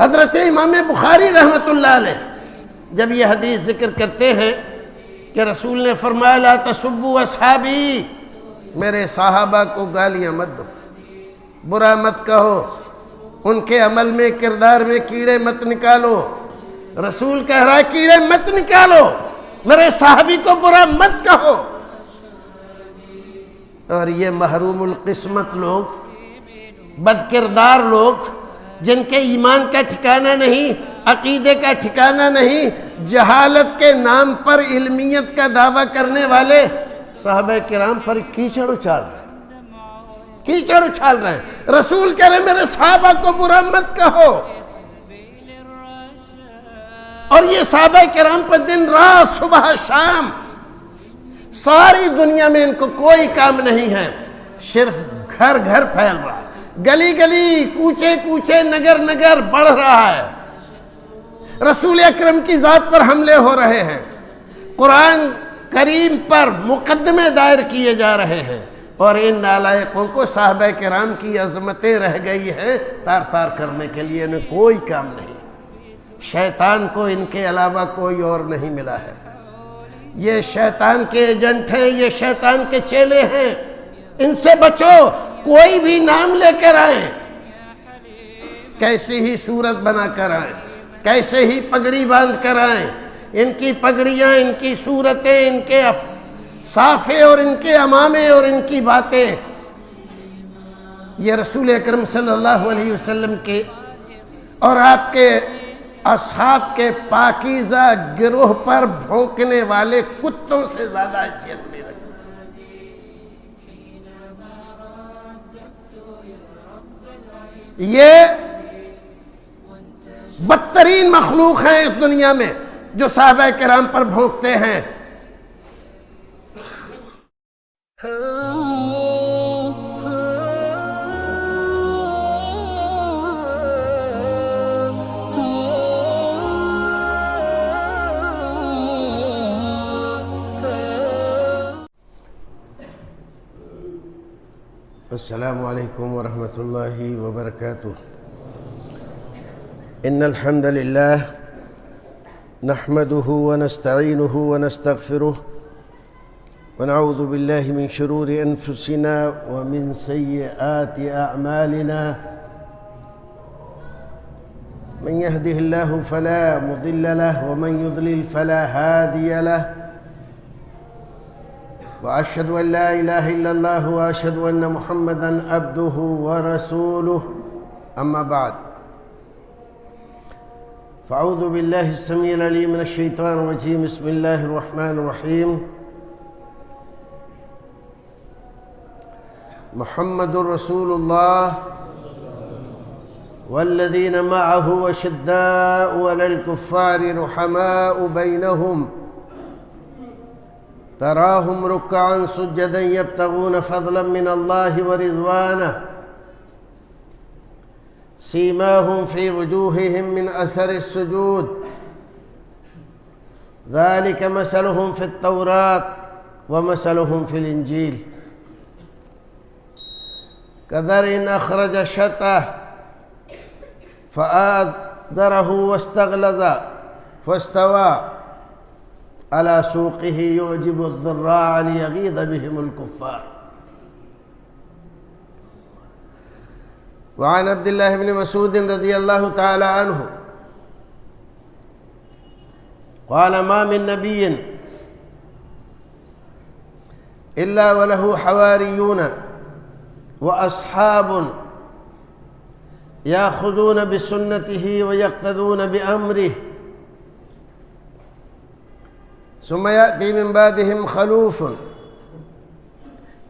حضرت امام بخاری رحمۃ اللہ علیہ جب یہ حدیث ذکر کرتے ہیں کہ رسول نے فرمایا لا تسبوا اصحابی، میرے صحابہ کو گالیاں مت دو، برا مت کہو، ان کے عمل میں کردار میں کیڑے مت نکالو۔ رسول کہہ رہا ہے کیڑے مت نکالو، میرے صحابی کو برا مت کہو۔ اور یہ محروم القسمت لوگ، بد کردار لوگ، جن کے ایمان کا ٹھکانہ نہیں، عقیدے کا ٹھکانہ نہیں، جہالت کے نام پر علمیت کا دعویٰ کرنے والے صحابہ کرام پر کیچڑ اچھال رہے ہیں، کیچڑ اچھال رہے ہیں۔ رسول کہہ رہے میرے صحابہ کو برا مت کہو، اور یہ صحابہ کرام پر دن رات صبح شام ساری دنیا میں ان کو کوئی کام نہیں ہے، صرف گھر گھر پھیل رہا ہے، گلی گلی کوچے کوچے نگر نگر بڑھ رہا ہے، رسول اکرم کی ذات پر حملے ہو رہے ہیں، قرآن کریم پر مقدمے دائر کیے جا رہے ہیں، اور ان نالائقوں کو صحابہ کرام کی عظمتیں رہ گئی ہیں تار تار کرنے کے لیے، انہیں کوئی کام نہیں۔ شیطان کو ان کے علاوہ کوئی اور نہیں ملا ہے، یہ شیطان کے ایجنٹ ہیں، یہ شیطان کے چیلے ہیں، ان سے بچو۔ کوئی بھی نام لے کر آئیں، کیسی ہی صورت بنا کر آئیں، کیسے ہی پگڑی باندھ کر آئیں، ان کی پگڑیاں، ان کی صورتیں، ان کے صافے اور ان کے عمامے اور ان کی باتیں، یہ رسول اکرم صلی اللہ علیہ وسلم کے اور آپ کے اصحاب کے پاکیزہ گروہ پر بھونکنے والے کتوں سے زیادہ حیثیت نہیں رکھتے۔ یہ بدترین مخلوق ہیں اس دنیا میں جو صحابہ کرام پر بھونکتے ہیں۔ السلام علیکم ورحمۃ اللہ وبرکاتہ۔ ان الحمد للہ نحمده ونستعینه ونستغفره ونعوذ باللہ من شرور انفسنا ومن سیئات اعمالنا، من يهده الله فلا مضل له ومن يضلل فلا هادي له، وأشهد أن لا إله إلا الله وأشهد أن محمدًا عبده ورسوله، أما بعد فأعوذ بالله السميع العليم من الشيطان الرجيم، بسم الله الرحمن الرحيم۔ محمد رسول الله والذين معه أشداء على الكفار رحماء بينهم، تراهم ركعا سجدا يبتغون فضلا من الله ورضوانه، سيماهم في وجوههم من أثر السجود، ذلك مثلهم في التوراة ومثلهم في الإنجيل، كزرع أخرج شطأه فآزره واستغلظ فاستوى على سوقه يعجب الضراع ليغيظ بهم الكفار۔ وعن عبد الله بن مسعود رضي الله تعالى عنه قال ما من نبي إلا وله حواريون وأصحاب يأخذون بسنته ويقتدون بأمره، ثم يأتي من بعدهم خلوف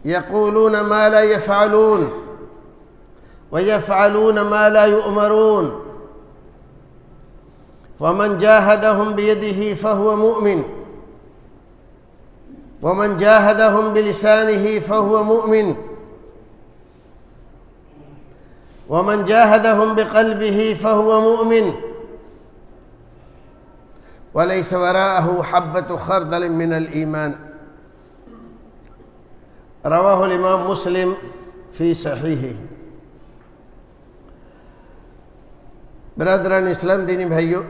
يقولون ما لا يفعلون ويفعلون ما لا يؤمرون، فمن جاهدهم بيده فهو مؤمن، ومن جاهدهم بلسانه فهو مؤمن، ومن جاهدهم بقلبه فهو مؤمن، وليس وراءه حبة خردل من الإيمان۔ رواه الإمام مسلم في صحيحه۔ برادران اسلام، دینی بھائیوں،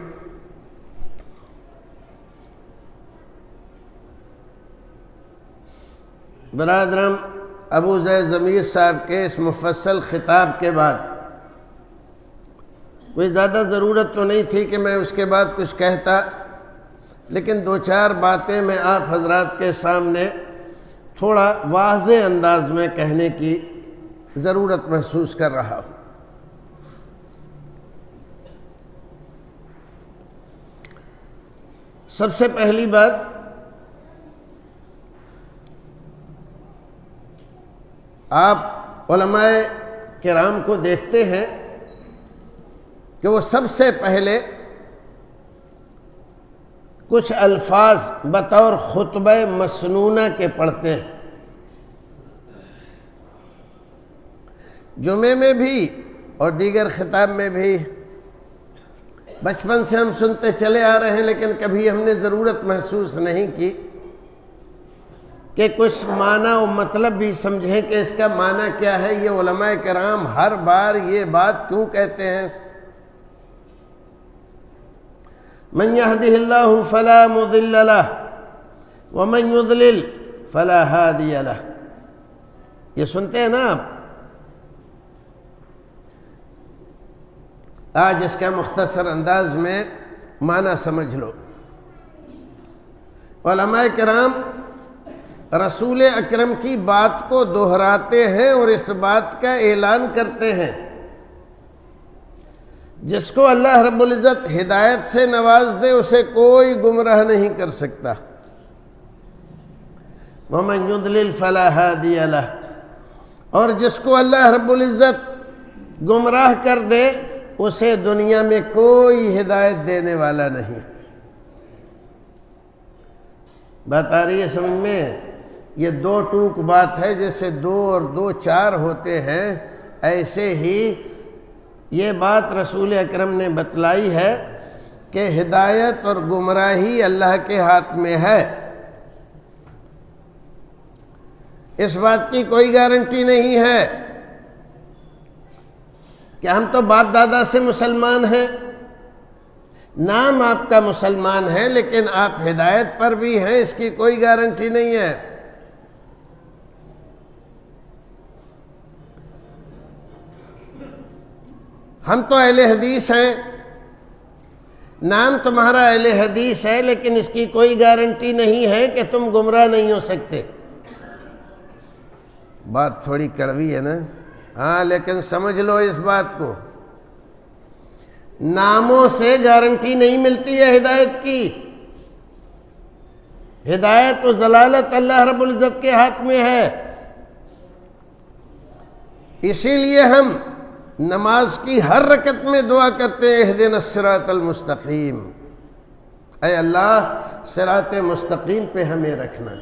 برادران ابو زید ضمیر صاحب کے اس مفصل خطاب کے بعد کوئی زیادہ ضرورت تو نہیں تھی کہ میں اس کے بعد کچھ کہتا، لیکن دو چار باتیں میں آپ حضرات کے سامنے تھوڑا واضح انداز میں کہنے کی ضرورت محسوس کر رہا ہوں۔ سب سے پہلی بات، آپ علماء کرام کو دیکھتے ہیں کہ وہ سب سے پہلے کچھ الفاظ بطور خطبہ مسنونہ کے پڑھتے ہیں۔ جمعے میں بھی اور دیگر خطاب میں بھی بچپن سے ہم سنتے چلے آ رہے ہیں، لیکن کبھی ہم نے ضرورت محسوس نہیں کی کہ کچھ معنی و مطلب بھی سمجھیں کہ اس کا معنی کیا ہے۔ یہ علماء کرام ہر بار یہ بات کیوں کہتے ہیں؟ من يهده الله فلا مضل له ومن يضلل فلا هادي له، یہ سنتے ہیں نا آپ؟ آج اس کا مختصر انداز میں معنی سمجھ لو۔ علماء کرام رسول اکرم کی بات کو دہراتے ہیں اور اس بات کا اعلان کرتے ہیں، جس کو اللہ رب العزت ہدایت سے نواز دے اسے کوئی گمراہ نہیں کر سکتا۔ وَمَن يُضْلِلْ فَلَا هَادِيَ لَهُ، اور جس کو اللہ رب العزت گمراہ کر دے اسے دنیا میں کوئی ہدایت دینے والا نہیں۔ بات آ رہی ہے سمجھ میں؟ یہ دو ٹوک بات ہے، جیسے دو اور دو چار ہوتے ہیں، ایسے ہی یہ بات رسول اکرم نے بتلائی ہے کہ ہدایت اور گمراہی اللہ کے ہاتھ میں ہے۔ اس بات کی کوئی گارنٹی نہیں ہے کہ ہم تو باپ دادا سے مسلمان ہیں، نام آپ کا مسلمان ہے، لیکن آپ ہدایت پر بھی ہیں، اس کی کوئی گارنٹی نہیں ہے۔ ہم تو اہل حدیث ہیں، نام تمہارا اہل حدیث ہے، لیکن اس کی کوئی گارنٹی نہیں ہے کہ تم گمراہ نہیں ہو سکتے۔ بات تھوڑی کڑوی ہے نا؟ ہاں، لیکن سمجھ لو اس بات کو، ناموں سے گارنٹی نہیں ملتی ہے ہدایت کی۔ ہدایت و ضلالت اللہ رب العزت کے ہاتھ میں ہے۔ اسی لیے ہم نماز کی ہر رکعت میں دعا کرتے ہیں، اہدنا الصراط المستقیم، اے اللہ صراط مستقیم پہ ہمیں رکھنا،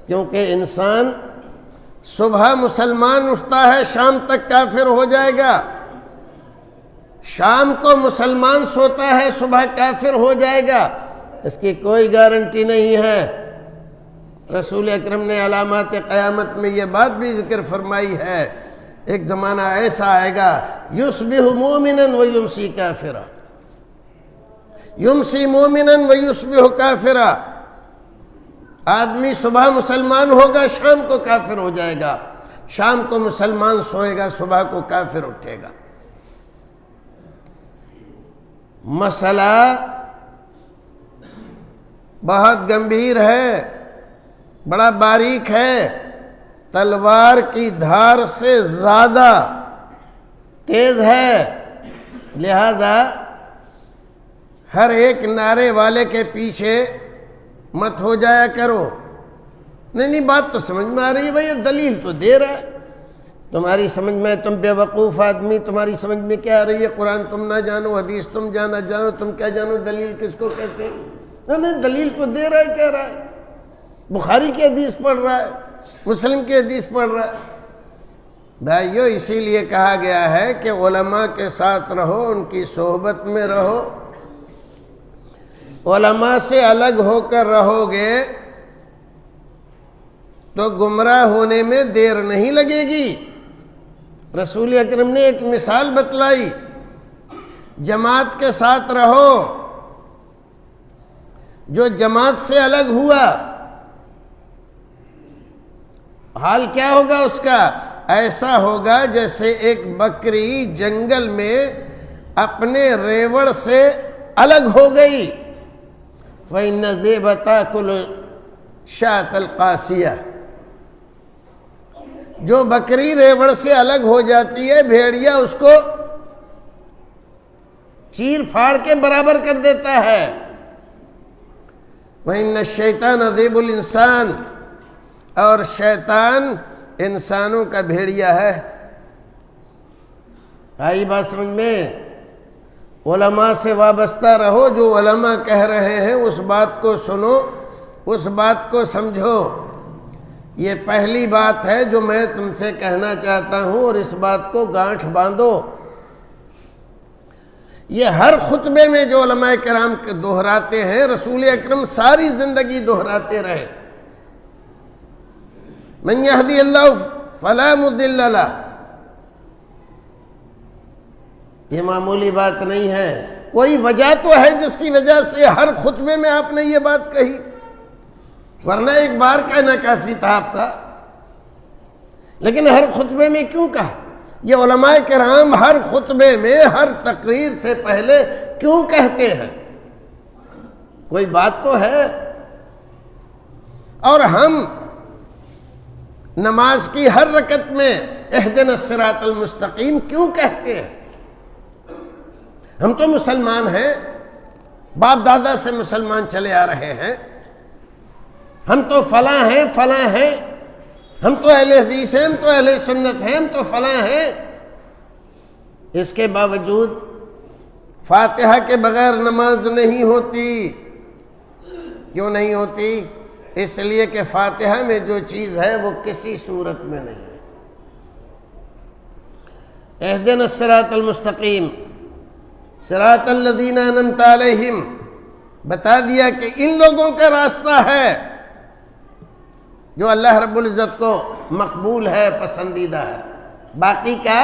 کیونکہ انسان صبح مسلمان اٹھتا ہے، شام تک کافر ہو جائے گا، شام کو مسلمان سوتا ہے، صبح کافر ہو جائے گا، اس کی کوئی گارنٹی نہیں ہے۔ رسول اکرم نے علامات قیامت میں یہ بات بھی ذکر فرمائی ہے، ایک زمانہ ایسا آئے گا یصبح مومنا ویمسی کافرا، یمسی مومنا ویصبح کافرا، آدمی صبح مسلمان ہوگا، شام کو کافر ہو جائے گا، شام کو مسلمان سوئے گا، صبح کو کافر اٹھے گا۔ مسئلہ بہت گمبھیر ہے، بڑا باریک ہے، تلوار کی دھار سے زیادہ تیز ہے، لہذا ہر ایک نعرے والے کے پیچھے مت ہو جایا کرو۔ نہیں بات تو سمجھ میں آ رہی ہے بھائی، دلیل تو دے رہا ہے، تمہاری سمجھ میں، تم بے وقوف آدمی، تمہاری سمجھ میں کیا آ رہی ہے؟ قرآن تم نہ جانو، حدیث تم جانو، تم کیا جانو دلیل کس کو کہتے ہیں؟ نہیں، دلیل تو دے رہا ہے، کہہ رہا ہے، بخاری کی حدیث پڑھ رہا ہے، مسلم کی حدیث پڑھ رہا ہے۔ بھائیو، اسی لیے کہا گیا ہے کہ علماء کے ساتھ رہو، ان کی صحبت میں رہو، علماء سے الگ ہو کر رہو گے تو گمراہ ہونے میں دیر نہیں لگے گی۔ رسول اکرم نے ایک مثال بتلائی، جماعت کے ساتھ رہو. جو جماعت سے الگ ہوا حال کیا ہوگا اس کا؟ ایسا ہوگا جیسے ایک بکری جنگل میں اپنے ریوڑ سے الگ ہو گئی. وَإِنَّ الذِّئْبَ تَأْكُلُ الشَّاةَ الْقَاسِيَةَ. جو بکری ریوڑ سے الگ ہو جاتی ہے، بھیڑیا اس کو چیر پھاڑ کے برابر کر دیتا ہے. وَإِنَّ الشَّيْطَانَ ذِئْبُ الْإِنسَانِ. اور شیطان انسانوں کا بھیڑیا ہے. آئی بات سمجھ میں؟ علماء سے وابستہ رہو. جو علماء کہہ رہے ہیں اس بات کو سنو، اس بات کو سمجھو. یہ پہلی بات ہے جو میں تم سے کہنا چاہتا ہوں، اور اس بات کو گانٹھ باندھو. یہ ہر خطبے میں جو علماء کرام دہراتے ہیں، رسول اکرم ساری زندگی دہراتے رہے. من یہدی اللہ فلا مضل لہ. یہ معمولی بات نہیں ہے. کوئی وجہ تو ہے جس کی وجہ سے ہر خطبے میں آپ نے یہ بات کہی، ورنہ ایک بار کہنا کافی تھا آپ کا. لیکن ہر خطبے میں کیوں کہا؟ یہ علماء کرام ہر خطبے میں، ہر تقریر سے پہلے کیوں کہتے ہیں؟ کوئی بات تو ہے. اور ہم نماز کی ہر رکعت میں اہدنا الصراط المستقیم کیوں کہتے ہیں؟ ہم تو مسلمان ہیں، باپ دادا سے مسلمان چلے آ رہے ہیں. ہم تو فلاں ہیں فلاں ہیں، ہم تو اہل حدیث ہیں، ہم تو اہل سنت ہیں، ہم تو فلاں ہیں. اس کے باوجود فاتحہ کے بغیر نماز نہیں ہوتی. کیوں نہیں ہوتی؟ اس لیے کہ فاتحہ میں جو چیز ہے وہ کسی صورت میں نہیں ہے. اہدنا الصراط المستقیم صراط الذین انعمت علیہم، بتا دیا کہ ان لوگوں کا راستہ ہے جو اللہ رب العزت کو مقبول ہے، پسندیدہ ہے. باقی کا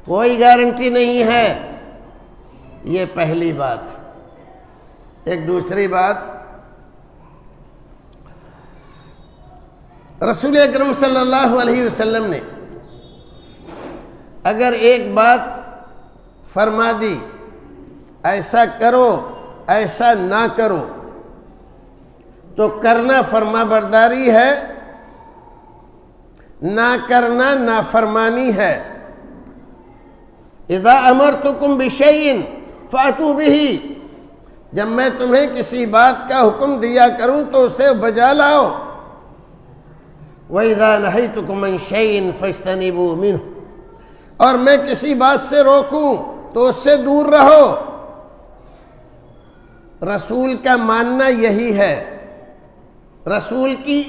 کوئی گارنٹی نہیں ہے. یہ پہلی بات. ایک دوسری بات، رسول اکرم صلی اللہ علیہ وسلم نے اگر ایک بات فرما دی، ایسا کرو ایسا نہ کرو، تو کرنا فرما برداری ہے، نہ کرنا نافرمانی ہے. اذا امرتکم بشیء فاتوا بہ. جب میں تمہیں کسی بات کا حکم دیا کروں تو اسے بجا لاؤ. وَإِذَا نَهَيْتُكُمْ عَنْ شَيْءٍ فَاجْتَنِبُوا مِنْهُ. اور میں کسی بات سے روکوں تو اس سے دور رہو. رسول کا ماننا یہی ہے. رسول کی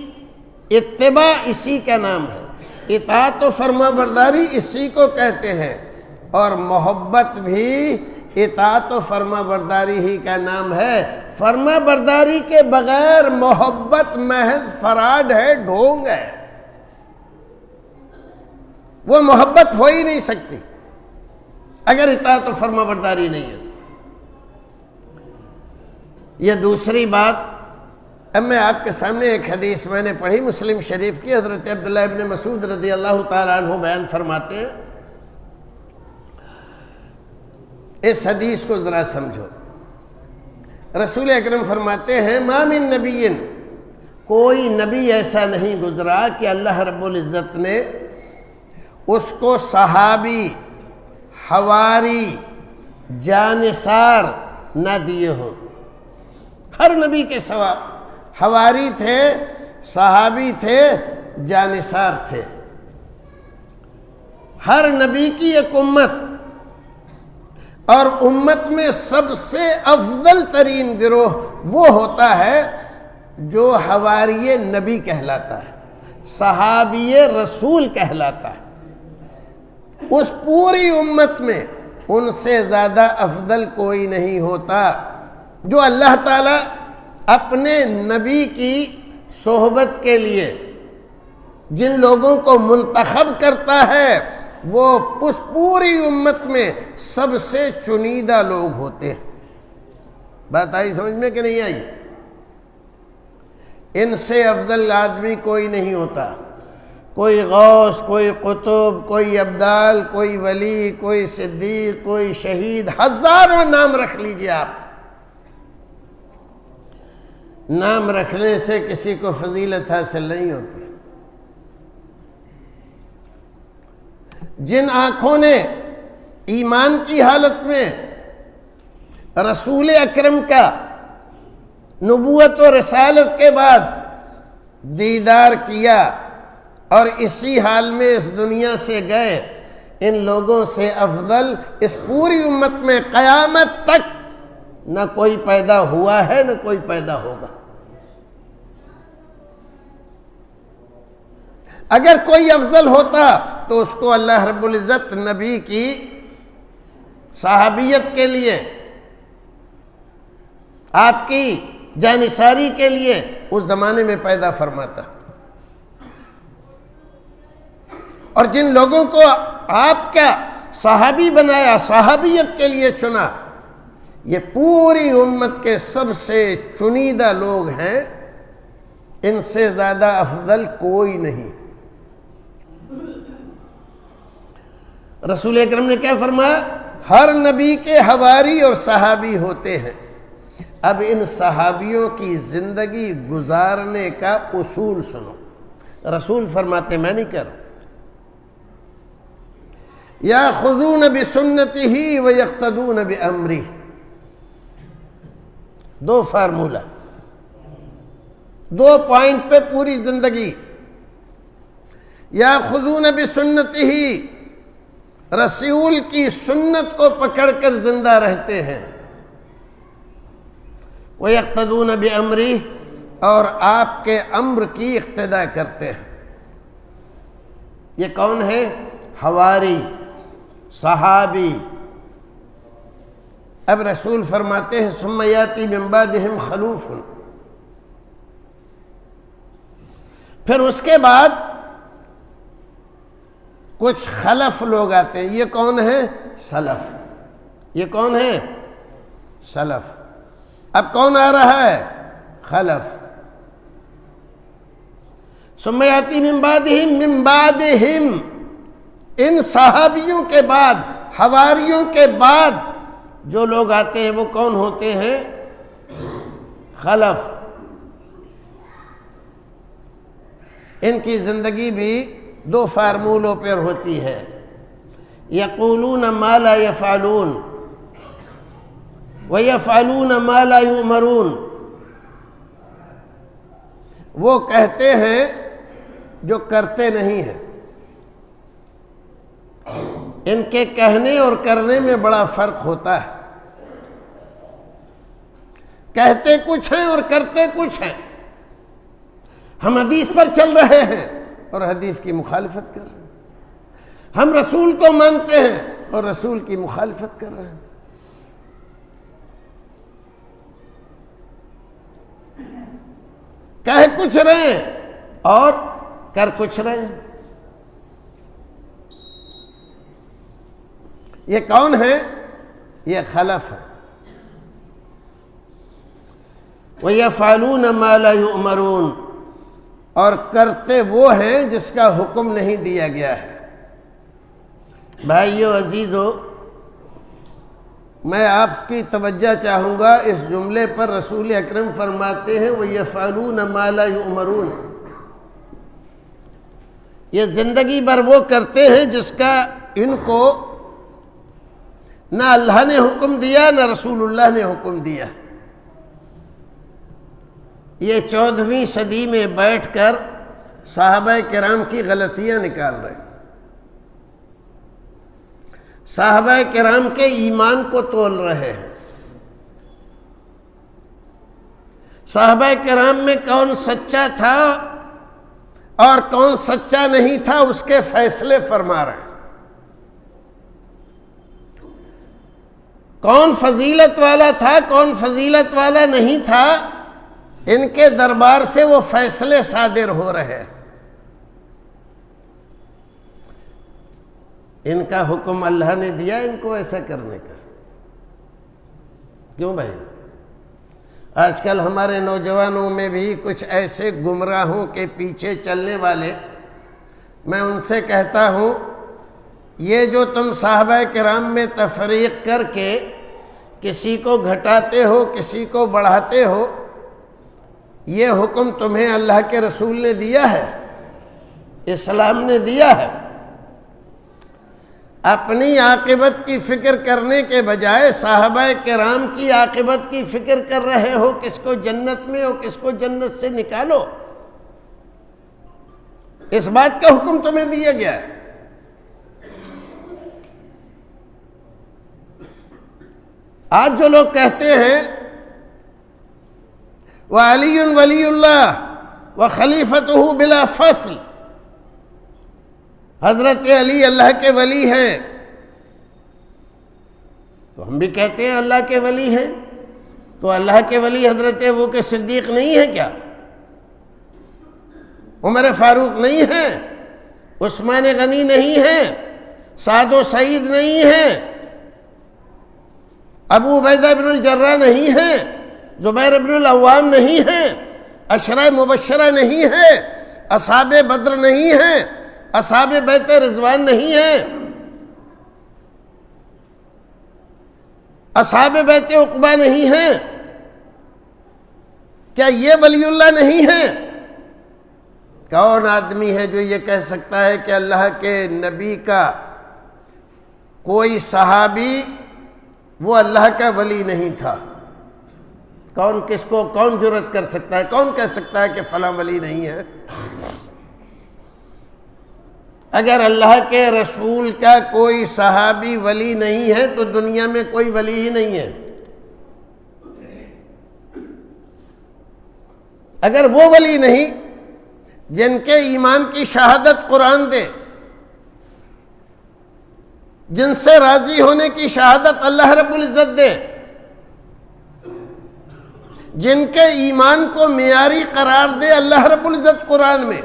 اتباع اسی کا نام ہے. اطاعت و فرما برداری اسی کو کہتے ہیں. اور محبت بھی اطاعت و فرما برداری ہی کا نام ہے. فرما برداری کے بغیر محبت محض فراڈ ہے، ڈھونگ ہے. وہ محبت ہو ہی نہیں سکتی اگر اطاعت و فرما برداری نہیں ہے. یہ دوسری بات. اب میں آپ کے سامنے ایک حدیث میں نے پڑھی مسلم شریف کی. حضرت عبداللہ ابن مسعود رضی اللہ تعالیٰ عنہ بیان فرماتے ہیں. اس حدیث کو ذرا سمجھو. رسول اکرم فرماتے ہیں ما من نبی، کوئی نبی ایسا نہیں گزرا کہ اللہ رب العزت نے اس کو صحابی، حواری، جانثار نہ دیے ہوں. ہر نبی کے سوا حواری تھے، صحابی تھے، جانثار تھے. ہر نبی کی ایک امت، اور امت میں سب سے افضل ترین گروہ وہ ہوتا ہے جو حواری نبی کہلاتا ہے، صحابی رسول کہلاتا ہے. اس پوری امت میں ان سے زیادہ افضل کوئی نہیں ہوتا. جو اللہ تعالیٰ اپنے نبی کی صحبت کے لیے جن لوگوں کو منتخب کرتا ہے وہ اس پوری امت میں سب سے چنیدہ لوگ ہوتے ہیں۔ بات آئی سمجھ میں کہ نہیں آئی؟ ان سے افضل آدمی کوئی نہیں ہوتا، کوئی غوث، کوئی قطب، کوئی ابدال، کوئی ولی، کوئی صدیق، کوئی شہید، ہزاروں نام رکھ لیجئے آپ، نام رکھنے سے کسی کو فضیلت حاصل نہیں ہوتی۔ جن آنکھوں نے ایمان کی حالت میں رسول اکرم کا نبوت و رسالت کے بعد دیدار کیا اور اسی حال میں اس دنیا سے گئے، ان لوگوں سے افضل اس پوری امت میں قیامت تک نہ کوئی پیدا ہوا ہے نہ کوئی پیدا ہوگا۔ اگر کوئی افضل ہوتا تو اس کو اللہ رب العزت نبی کی صحابیت کے لیے، آپ کی جانثاری کے لیے اس زمانے میں پیدا فرماتا۔ اور جن لوگوں کو آپ کا صحابی بنایا، صحابیت کے لیے چنا، یہ پوری امت کے سب سے چنیدہ لوگ ہیں، ان سے زیادہ افضل کوئی نہیں۔ رسول اکرم نے کیا فرمایا؟ ہر نبی کے حواری اور صحابی ہوتے ہیں۔ اب ان صحابیوں کی زندگی گزارنے کا اصول سنو۔ رسول فرماتے، میں نہیں کہہ رہا، یاخذون بسنتہ ویقتدون بامرہ، دو فارمولہ، دو پوائنٹ پہ پوری زندگی۔ یاخذون بسنتہ، رسول کی سنت کو پکڑ کر زندہ رہتے ہیں، وَيَقْتَدُونَ بِأَمْرِهِ، اور آپ کے امر کی اقتداء کرتے ہیں۔ یہ کون ہے؟ حواری، صحابی۔ اب رسول فرماتے ہیں ثُمَّ يَأْتِي مِن بَعْدِهِمْ خَلُوفٌ، پھر اس کے بعد کچھ خلف لوگ آتے ہیں۔ یہ کون ہے؟ سلف۔ یہ کون ہے؟ سلف۔ اب کون آ رہا ہے؟ خلف۔ ثم یاتی من بعدہم، ان صحابیوں کے بعد، حواریوں کے بعد جو لوگ آتے ہیں وہ کون ہوتے ہیں؟ خلف۔ ان کی زندگی بھی دو فارمولوں پر ہوتی ہے، یقولون ما لا یفعلون وَيَفْعَلُونَ مَا لَا يُؤْمَرُونَ، وہ کہتے ہیں جو کرتے نہیں ہیں۔ ان کے کہنے اور کرنے میں بڑا فرق ہوتا ہے، کہتے کچھ ہیں اور کرتے کچھ ہیں۔ ہم حدیث پر چل رہے ہیں اور حدیث کی مخالفت کر رہے ہیں، ہم رسول کو مانتے ہیں اور رسول کی مخالفت کر رہے ہیں۔ کہہ کچھ رہے ہیں اور کر کچھ رہے ہیں۔ یہ کون ہے؟ یہ خلف ہے۔ وَيَفْعَلُونَ مَا لَا يُؤْمَرُونَ، اور کرتے وہ ہیں جس کا حکم نہیں دیا گیا ہے۔ بھائیو عزیزو، میں آپ کی توجہ چاہوں گا اس جملے پر۔ رسول اکرم فرماتے ہیں وَيَفْعَلُونَ مَا لَا يُؤْمَرُونَ، یہ زندگی بھر وہ کرتے ہیں جس کا ان کو نہ اللہ نے حکم دیا نہ رسول اللہ نے حکم دیا۔ یہ 14ویں صدی میں بیٹھ کر صحابہ کرام کی غلطیاں نکال رہے ہیں، صحابہ کرام کے ایمان کو تول رہے ہیں۔ صحابہ کرام میں کون سچا تھا اور کون سچا نہیں تھا اس کے فیصلے فرما رہے ہیں۔ کون فضیلت والا تھا کون فضیلت والا نہیں تھا، ان کے دربار سے وہ فیصلے صادر ہو رہے ہیں۔ ان کا حکم اللہ نے دیا ان کو ایسا کرنے کا؟ کیوں بھائی؟ آج کل ہمارے نوجوانوں میں بھی کچھ ایسے گمراہوں کے پیچھے چلنے والے، میں ان سے کہتا ہوں یہ جو تم صحابہ کرام میں تفریق کر کے کسی کو گھٹاتے ہو کسی کو بڑھاتے ہو، یہ حکم تمہیں اللہ کے رسول نے دیا ہے، اسلام نے دیا ہے۔ اپنی عاقبت کی فکر کرنے کے بجائے صحابہ کرام کی عاقبت کی فکر کر رہے ہو، کس کو جنت میں اور کس کو جنت سے نکالو، اس بات کا حکم تمہیں دیا گیا ہے۔ آج جو لوگ کہتے ہیں وَعَلِيٌّ وَلِيُّ اللَّهِ وَخَلِيفَتُهُ بِلَا فَصْلٍ، حضرت علی اللہ کے ولی ہیں، تو ہم بھی کہتے ہیں اللہ کے ولی ہیں، تو اللہ کے ولی حضرت ابو بکر صدیق نہیں ہے کیا؟ عمر فاروق نہیں ہے؟ عثمان غنی نہیں ہے؟ سعد و سعید نہیں ہے؟ ابو عبیدہ بن الجراح نہیں ہے؟ زبیر بن العوام نہیں ہے؟ عشرہ مبشرہ نہیں ہے؟ اصحاب بدر نہیں ہے؟ اصحاب بیت رضوان نہیں ہے؟ اصحاب بیت عقبہ نہیں ہیں؟ کیا یہ ولی اللہ نہیں ہے؟ کون آدمی ہے جو یہ کہہ سکتا ہے کہ اللہ کے نبی کا کوئی صحابی وہ اللہ کا ولی نہیں تھا؟ کون جرأت کر سکتا ہے؟ کون کہہ سکتا ہے کہ فلاں ولی نہیں ہے؟ اگر اللہ کے رسول کا کوئی صحابی ولی نہیں ہے تو دنیا میں کوئی ولی ہی نہیں ہے۔ اگر وہ ولی نہیں جن کے ایمان کی شہادت قرآن دے، جن سے راضی ہونے کی شہادت اللہ رب العزت دے، جن کے ایمان کو معیاری قرار دے اللہ رب العزت قرآن میں،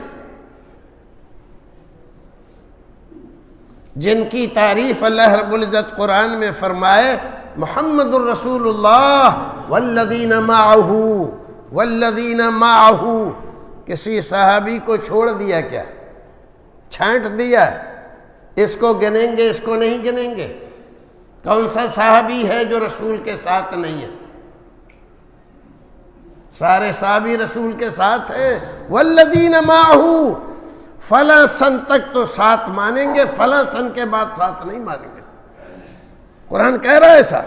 جن کی تعریف اللہ رب العزت قرآن میں فرمائے محمد الرسول اللہ والذین معہ، کسی صحابی کو چھوڑ دیا کیا؟ چھانٹ دیا؟ اس کو گنیں گے اس کو نہیں گنیں گے؟ کون سا صحابی ہے جو رسول کے ساتھ نہیں ہے؟ سارے صحابی رسول کے ساتھ ہیں۔ والذین معہ، فلاں سن تک تو ساتھ مانیں گے، فلاں سن کے بعد ساتھ نہیں مانیں گے۔ قرآن کہہ رہا ہے ایسا۔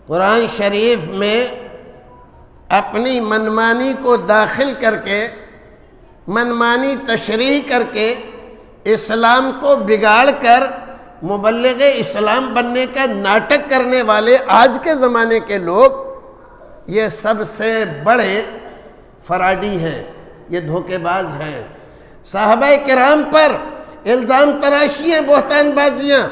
قرآن شریف میں اپنی منمانی کو داخل کر کے، منمانی تشریح کر کے، اسلام کو بگاڑ کر مبلغ اسلام بننے کا ناٹک کرنے والے آج کے زمانے کے لوگ، یہ سب سے بڑے فراڈی ہیں، یہ دھوکے باز ہیں۔ صحابہ کرام پر الزام تراشیاں، بہتان بازیاں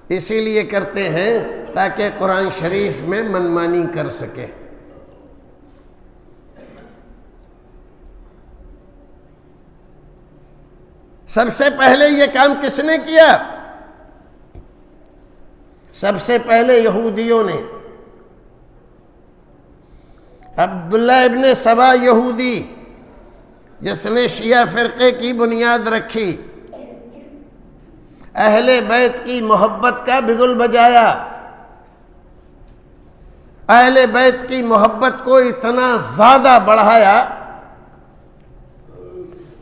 اسی لیے کرتے ہیں تاکہ قرآن شریف میں منمانی کر سکے۔ سب سے پہلے یہ کام کس نے کیا؟ سب سے پہلے یہودیوں نے۔ عبداللہ ابن سبا یہودی، جس نے شیعہ فرقے کی بنیاد رکھی، اہل بیت کی محبت کا بگل بجایا، اہل بیت کی محبت کو اتنا زیادہ بڑھایا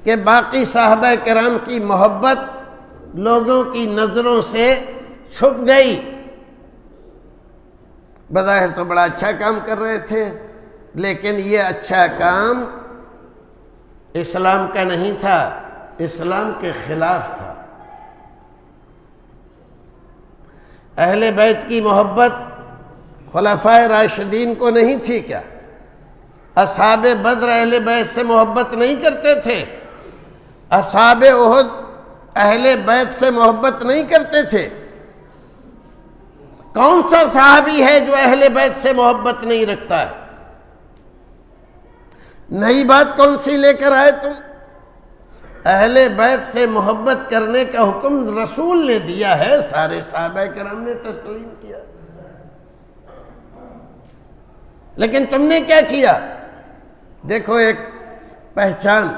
کہ باقی صحابہ کرام کی محبت لوگوں کی نظروں سے چھپ گئی۔ بظاہر تو بڑا اچھا کام کر رہے تھے، لیکن یہ اچھا کام اسلام کا نہیں تھا، اسلام کے خلاف تھا۔ اہل بیت کی محبت خلفائے راشدین کو نہیں تھی کیا؟ اصحاب بدر اہل بیت سے محبت نہیں کرتے تھے؟ اصحاب احد اہل بیت سے محبت نہیں کرتے تھے؟ کون سا صحابی ہے جو اہل بیت سے محبت نہیں رکھتا ہے؟ نئی بات کون سی لے کر آئے تم؟ اہل بیت سے محبت کرنے کا حکم رسول نے دیا ہے، سارے صحابہ کرام نے تسلیم کیا، لیکن تم نے کیا کیا؟ دیکھو ایک پہچان،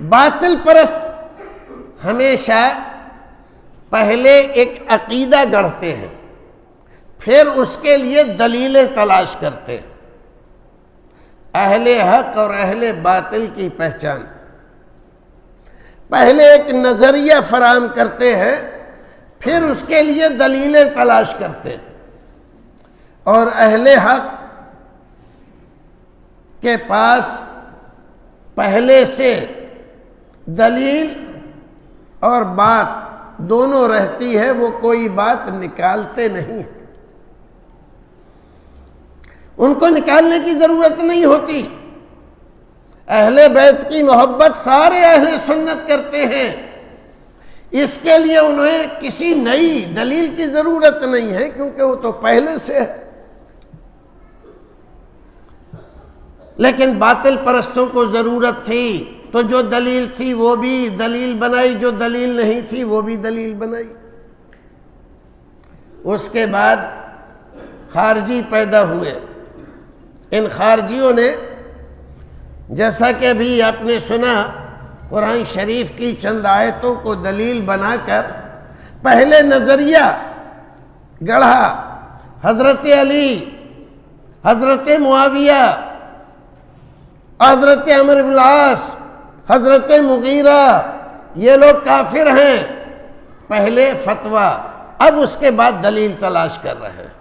باطل پرست ہمیشہ پہلے ایک عقیدہ گڑھتے ہیں، پھر اس کے لیے دلیلیں تلاش کرتے ہیں۔ اہل حق اور اہل باطل کی پہچان، پہلے ایک نظریہ فراہم کرتے ہیں، پھر اس کے لیے دلیلیں تلاش کرتے ہیں۔ اور اہل حق کے پاس پہلے سے دلیل اور بات دونوں رہتی ہے، وہ کوئی بات نکالتے نہیں، ان کو نکالنے کی ضرورت نہیں ہوتی۔ اہل بیت کی محبت سارے اہل سنت کرتے ہیں، اس کے لیے انہیں کسی نئی دلیل کی ضرورت نہیں ہے، کیونکہ وہ تو پہلے سے ہے۔ لیکن باطل پرستوں کو ضرورت تھی، تو جو دلیل تھی وہ بھی دلیل بنائی، جو دلیل نہیں تھی وہ بھی دلیل بنائی۔ اس کے بعد خارجی پیدا ہوئے، ان خارجیوں نے، جیسا کہ ابھی آپ نے سنا، قرآن شریف کی چند آیتوں کو دلیل بنا کر پہلے نظریہ گڑھا، حضرت علی، حضرت معاویہ، حضرت عمرو بن العاص، حضرت مغیرہ، یہ لوگ کافر ہیں، پہلے فتویٰ، اب اس کے بعد دلیل تلاش کر رہے ہیں۔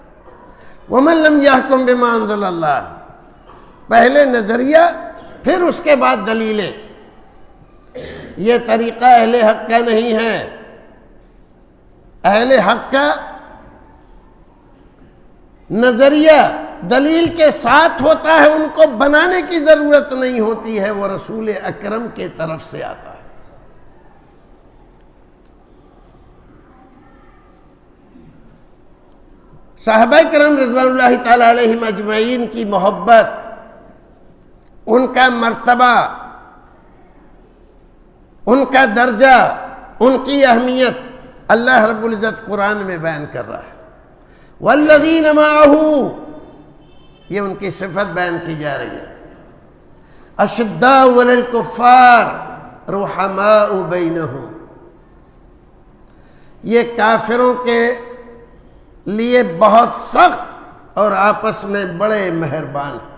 وَمَن لَّمْ يَحْكُم بِمَا أَنزَلَ اللَّهُ، پہلے نظریہ پھر اس کے بعد دلیلیں۔ یہ طریقہ اہل حق کا نہیں ہے۔ اہل حق کا نظریہ دلیل کے ساتھ ہوتا ہے، ان کو بنانے کی ضرورت نہیں ہوتی ہے، وہ رسول اکرم کے طرف سے آتا ہے۔ صحابہ کرام رضوان اللہ تعالی علیہم اجمعین کی محبت، ان کا مرتبہ، ان کا درجہ، ان کی اہمیت اللہ رب العزت قرآن میں بیان کر رہا ہے۔ والذین معہ، یہ ان کی صفت بیان کی جا رہی ہے۔ اشداء علی الکفار رحماء بینہم، یہ کافروں کے لیے بہت سخت اور آپس میں بڑے مہربان ہیں۔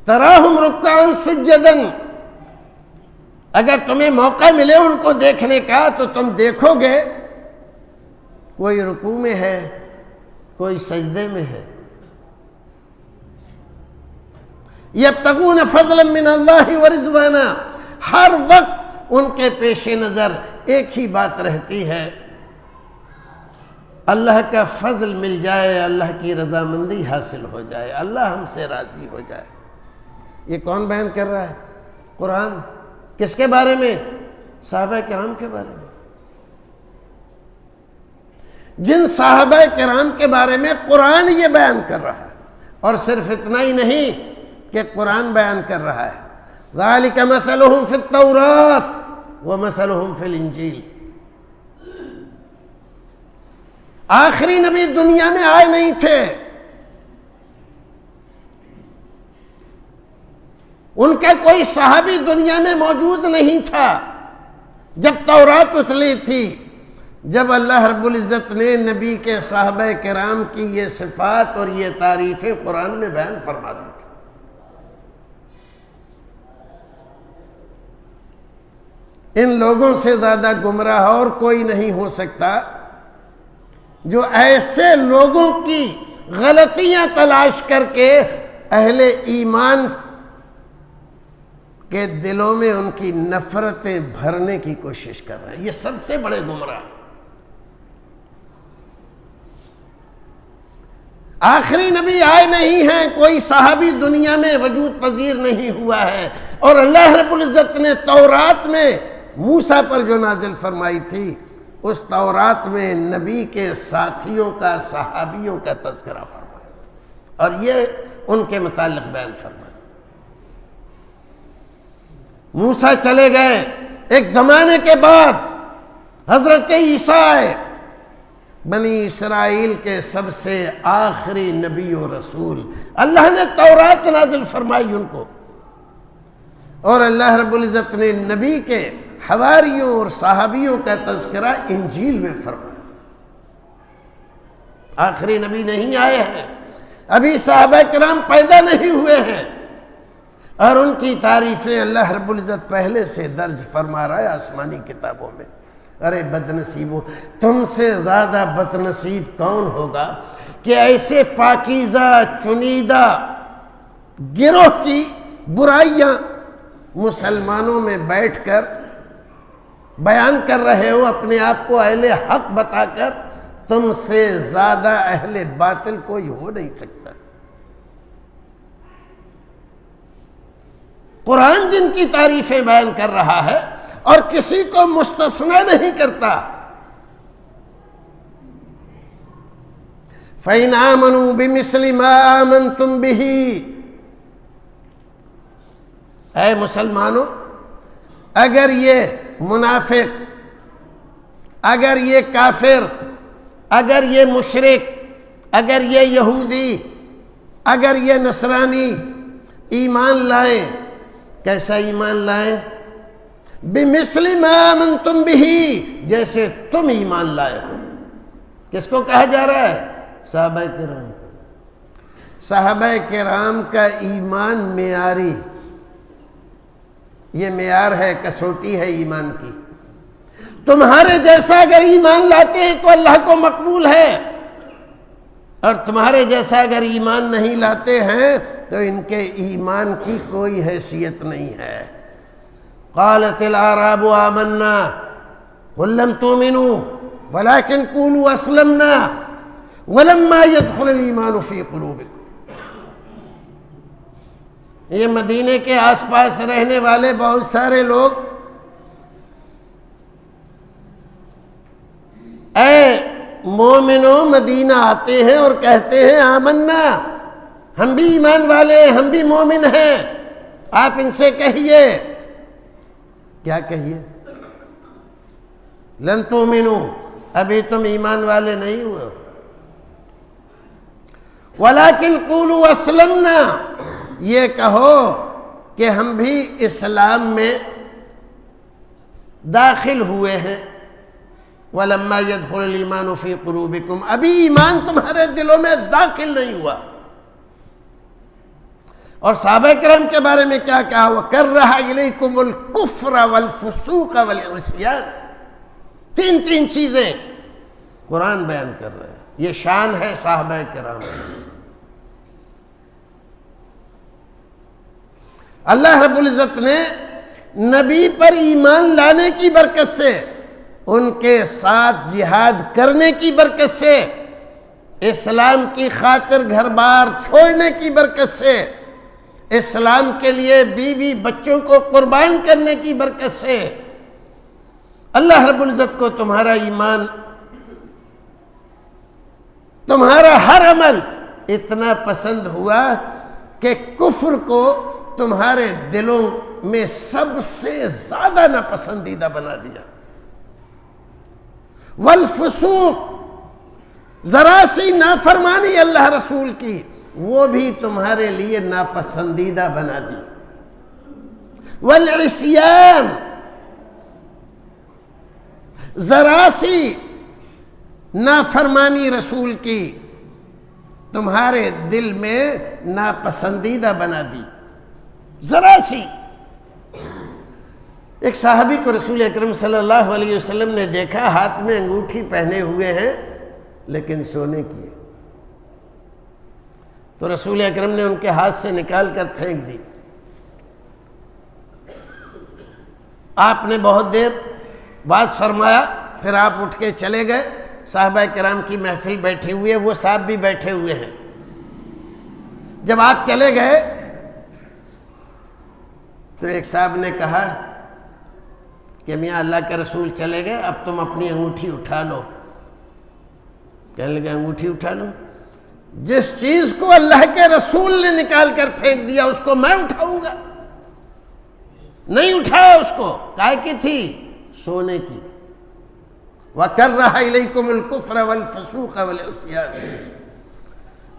تراہم رکعا سجدا، اگر تمہیں موقع ملے ان کو دیکھنے کا تو تم دیکھو گے کوئی رکوع میں ہے، کوئی سجدے میں ہے۔ یبتغون فضلا من اللہ ورضوانا، ہر وقت ان کے پیش نظر ایک ہی بات رہتی ہے، اللہ کا فضل مل جائے، اللہ کی رضامندی حاصل ہو جائے، اللہ ہم سے راضی ہو جائے۔ یہ کون بیان کر رہا ہے؟ قرآن۔ کس کے بارے میں؟ صحابہ کرام کے بارے میں۔ جن صحابہ کرام کے بارے میں قرآن یہ بیان کر رہا ہے، اور صرف اتنا ہی نہیں کہ قرآن بیان کر رہا ہے، ذالک مثلہم فی التوراۃ ومثلہم فی الانجیل۔ آخری نبی دنیا میں آئے نہیں تھے، ان کا کوئی صحابی دنیا میں موجود نہیں تھا جب تورات اتری تھی، جب اللہ رب العزت نے نبی کے صحابہ کرام کی یہ صفات اور یہ تعریفیں قرآن میں بیان فرما دی تھی۔ ان لوگوں سے زیادہ گمراہ اور کوئی نہیں ہو سکتا جو ایسے لوگوں کی غلطیاں تلاش کر کے اہل ایمان کے دلوں میں ان کی نفرتیں بھرنے کی کوشش کر رہے ہیں۔ یہ سب سے بڑے گمراہ۔ آخری نبی آئے نہیں ہیں، کوئی صحابی دنیا میں وجود پذیر نہیں ہوا ہے، اور اللہ رب العزت نے تورات میں موسیٰ پر جو نازل فرمائی تھی، اس تورات میں نبی کے ساتھیوں کا، صحابیوں کا تذکرہ فرمایا، اور یہ ان کے متعلق بیان فرمایا۔ موسیٰ چلے گئے، ایک زمانے کے بعد حضرت عیسیٰ آئے، بنی اسرائیل کے سب سے آخری نبی و رسول۔ اللہ نے تورات نازل فرمائی ان کو، اور اللہ رب العزت نے نبی کے حواریوں اور صحابیوں کا تذکرہ انجیل میں فرمایا۔ آخری نبی نہیں آئے ہیں، ابھی صحابہ کرام پیدا نہیں ہوئے ہیں، اور ان کی تعریفیں اللہ رب العزت پہلے سے درج فرما رہا ہے آسمانی کتابوں میں۔ ارے بد نصیبو، تم سے زیادہ بد نصیب کون ہوگا کہ ایسے پاکیزہ چنیدہ گروہ کی برائیاں مسلمانوں میں بیٹھ کر بیان کر رہے ہو، اپنے آپ کو اہل حق بتا کر۔ تم سے زیادہ اہل باطل کوئی ہو نہیں سکتا۔ قرآن جن کی تعریفیں بیان کر رہا ہے اور کسی کو مستثنی نہیں کرتا۔ فَإِنْ آمَنُوا بِمِثْلِ مَا آمَنْتُمْ بِهِ، اے مسلمانوں، اگر یہ منافق، اگر یہ کافر، اگر یہ مشرک، اگر یہ یہودی، اگر یہ نصرانی ایمان لائیں، کیسا ایمان لائیں؟ بِمِثْلِ مَا آمَنْتُمْ بِهِ، جیسے تم ایمان لائے ہو۔ کس کو کہا جا رہا ہے؟ صحابہ کرام۔ صحابہ کرام کا ایمان معیاری، یہ معیار ہے، کسوٹی ہے ایمان کی۔ تمہارے جیسا اگر ایمان لاتے ہیں تو اللہ کو مقبول ہے، اور تمہارے جیسا اگر ایمان نہیں لاتے ہیں تو ان کے ایمان کی کوئی حیثیت نہیں ہے۔ قالت الاعراب آمنا قل لم تؤمنوا ولكن قولوا اسلمنا ولما يدخل الايمان في قلوبكم۔ یہ مدینے کے آس پاس رہنے والے بہت سارے لوگ اے مومنوں مدینہ آتے ہیں اور کہتے ہیں آمنا، ہم بھی ایمان والے ہیں، ہم بھی مومن ہیں۔ آپ ان سے کہیے، کیا کہیے؟ لن تؤمنوا، ابھی تم ایمان والے نہیں ہوئے، ولیکن قولوا اسلمنا، یہ کہو کہ ہم بھی اسلام میں داخل ہوئے ہیں۔ وَلَمَّا يَدْخُلِ الْإِيمَانُ فِي قُلُوبِكُمْ، ابھی ایمان تمہارے دلوں میں داخل نہیں ہوا۔ اور صحابہ کرام کے بارے میں کیا کہا؟ وَكَرَّهَ إِلَيْكُمُ الْكُفْرَ وَالْفُسُوقَ وَالْعِصْيَانَ، تین چیزیں قرآن بیان کر رہے ہیں۔ یہ شان ہے صحابہ کرام۔ اللہ رب العزت نے نبی پر ایمان لانے کی برکت سے، ان کے ساتھ جہاد کرنے کی برکت سے، اسلام کی خاطر گھر بار چھوڑنے کی برکت سے، اسلام کے لیے بیوی بچوں کو قربان کرنے کی برکت سے، اللہ رب العزت کو تمہارا ایمان، تمہارا ہر عمل اتنا پسند ہوا کہ کفر کو تمہارے دلوں میں سب سے زیادہ ناپسندیدہ بنا دیا۔ والفسوق، ذرا سی نافرمانی اللہ رسول کی، وہ بھی تمہارے لیے ناپسندیدہ بنا دی۔ والعصیان، ذرا سی نافرمانی رسول کی تمہارے دل میں ناپسندیدہ بنا دی، ذرا سی۔ ایک صحابی کو رسول اکرم صلی اللہ علیہ وسلم نے دیکھا، ہاتھ میں انگوٹھی پہنے ہوئے ہیں لیکن سونے کی ہے، تو رسول اکرم نے ان کے ہاتھ سے نکال کر پھینک دی۔ آپ نے بہت دیر بات فرمایا، پھر آپ اٹھ کے چلے گئے۔ صحابہ کرام کی محفل بیٹھے ہوئے، وہ صاحب بھی بیٹھے ہوئے ہیں۔ جب آپ چلے گئے تو ایک صاحب نے کہا کہ میاں اللہ کے رسول چلے گئے، اب تم اپنی انگوٹھی اٹھا لو۔ کہنے لگے انگوٹھی اٹھا لو؟ جس چیز کو اللہ کے رسول نے نکال کر پھینک دیا اس کو میں اٹھاؤں گا؟ نہیں اٹھایا اس کو. کائے کی تھی؟ سونے کی. وَكَرَّهَ إِلَيْكُمُ الْكُفْرَ وَالْفُسُوقَ وَالْعِصْيَانَ.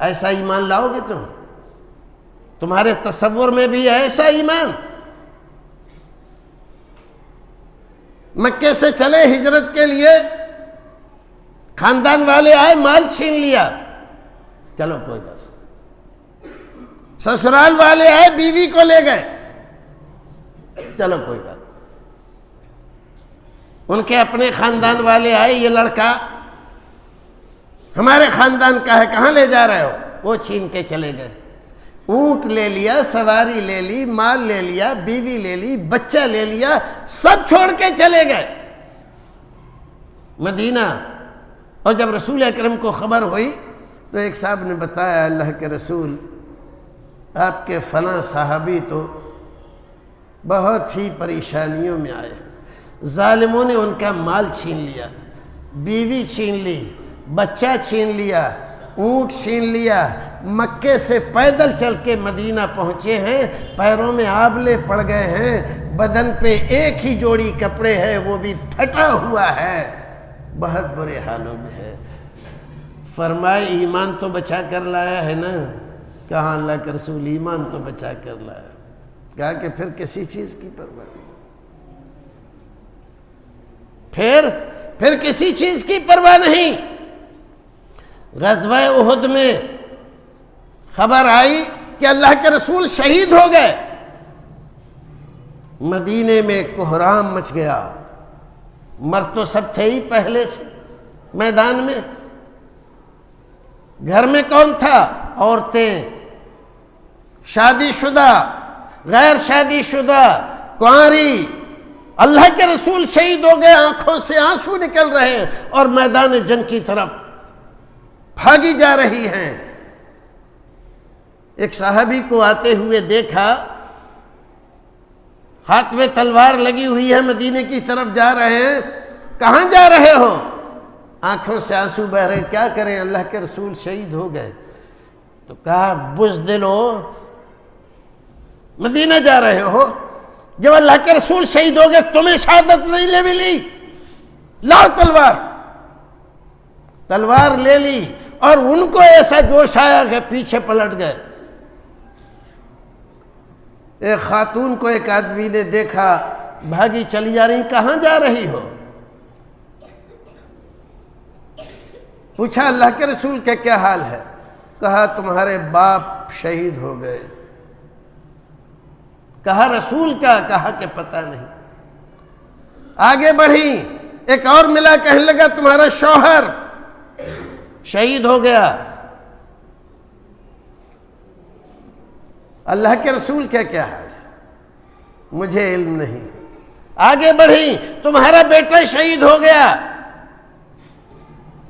ایسا ایمان لاؤ گے تم؟ تمہارے تصور میں بھی ہے ایسا ایمان؟ مکے سے چلے ہجرت کے لیے، خاندان والے آئے، مال چھین لیا، چلو کوئی بات. سسرال والے آئے، بیوی کو لے گئے، چلو کوئی بات. ان کے اپنے خاندان والے آئے، یہ لڑکا ہمارے خاندان کا ہے، کہاں لے جا رہے ہو؟ وہ چھین کے چلے گئے. اونٹ لے لیا، سواری لے لی، مال لے لیا، بیوی لے لی، بچہ لے لیا، سب چھوڑ کے چلے گئے مدینہ. اور جب رسول اکرم کو خبر ہوئی تو ایک صاحب نے بتایا، اللہ کے رسول، آپ کے فلاں صحابی تو بہت ہی پریشانیوں میں آئے، ظالموں نے ان کا مال چھین لیا، بیوی چھین لی، بچہ چھین لیا، اونٹ چھین لیا، مکے سے پیدل چل کے مدینہ پہنچے ہیں، پیروں میں آبلے پڑ گئے ہیں، بدن پہ ایک ہی جوڑی کپڑے ہے، وہ بھی پھٹا ہوا ہے، بہت برے حالوں میں ہے. فرمائے ایمان تو بچا کر لایا ہے نا؟ کہا اللہ کے رسول ایمان تو بچا کر لایا. کہا کہ پھر کسی چیز کی پرواہ نہیں، پھر کسی چیز کی پرواہ نہیں. غزوہ احد میں خبر آئی کہ اللہ کے رسول شہید ہو گئے، مدینے میں کوہرام مچ گیا. مرد تو سب تھے ہی پہلے سے میدان میں، گھر میں کون تھا؟ عورتیں، شادی شدہ، غیر شادی شدہ، کنواری. اللہ کے رسول شہید ہو گئے، آنکھوں سے آنسو نکل رہے ہیں اور میدان جنگ کی طرف بھاگی جا رہی ہیں. ایک صحابی کو آتے ہوئے دیکھا، ہاتھ میں تلوار لگی ہوئی ہے، مدینے کی طرف جا رہے ہیں. کہاں جا رہے ہو؟ آنکھوں سے آنسو بہ رہے. کیا کریں، اللہ کے رسول شہید ہو گئے. تو کہا بزدل ہو، مدینہ جا رہے ہو؟ جب اللہ کے رسول شہید ہو گئے تمہیں شہادت نہیں لے ملی؟ لاؤ تلوار. تلوار لے لی اور ان کو ایسا جوش آیا کہ پیچھے پلٹ گئے. ایک خاتون کو ایک آدمی نے دیکھا، بھاگی چلی جا رہی. کہاں جا رہی ہو؟ پوچھا اللہ کے رسول کا کیا حال ہے؟ کہا تمہارے باپ شہید ہو گئے. کہا رسول کا؟ کہا کہ پتہ نہیں. آگے بڑھی، ایک اور ملا، کہنے لگا تمہارا شوہر شہید ہو گیا. اللہ کے رسول کا کیا حال ہے؟ مجھے علم نہیں. آگے بڑھی، تمہارا بیٹا شہید ہو گیا.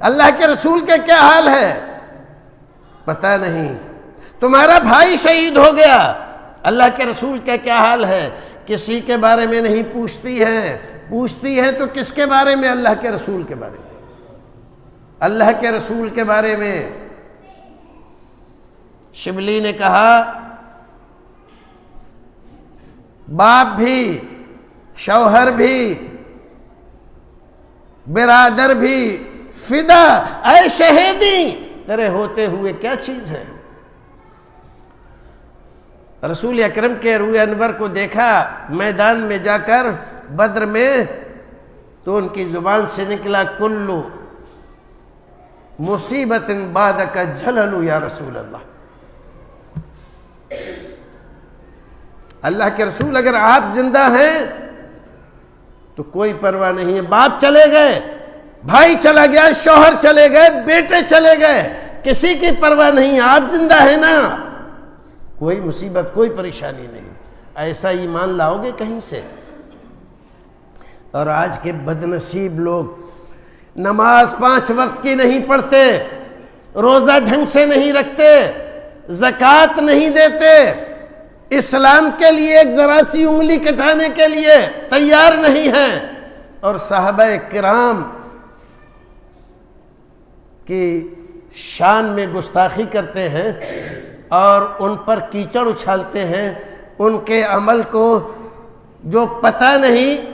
اللہ کے رسول کا کیا حال ہے؟ پتہ نہیں. تمہارا بھائی شہید ہو گیا. اللہ کے رسول کا کیا حال ہے؟ کسی کے بارے میں نہیں پوچھتی ہے، پوچھتی ہے تو کس کے بارے میں؟ اللہ کے رسول کے بارے میں. اللہ کے رسول کے بارے میں. شبلی نے کہا باپ بھی، شوہر بھی، برادر بھی فدا، اے شہیدی تیرے ہوتے ہوئے کیا چیز ہے؟ رسول اکرم کے روح انور کو دیکھا میدان میں جا کر بدر میں، تو ان کی زبان سے نکلا کلو مصیبت بعدک جلل یا رسول اللہ. اللہ کے رسول اگر آپ زندہ ہیں تو کوئی پرواہ نہیں ہے. باپ چلے گئے، بھائی چلا گیا، شوہر چلے گئے، بیٹے چلے گئے، کسی کی پرواہ نہیں. آپ زندہ ہیں نا، کوئی مصیبت، کوئی پریشانی نہیں. ایسا ایمان لاؤ گے کہیں سے؟ اور آج کے بد نصیب لوگ نماز 5 وقت کی نہیں پڑھتے، روزہ ڈھنگ سے نہیں رکھتے، زکوٰۃ نہیں دیتے، اسلام کے لیے ایک ذرا سی انگلی کٹانے کے لیے تیار نہیں ہیں. اور صحابہ کرام کی شان میں گستاخی کرتے ہیں اور ان پر کیچڑ اچھالتے ہیں، ان کے عمل کو جو پتہ نہیں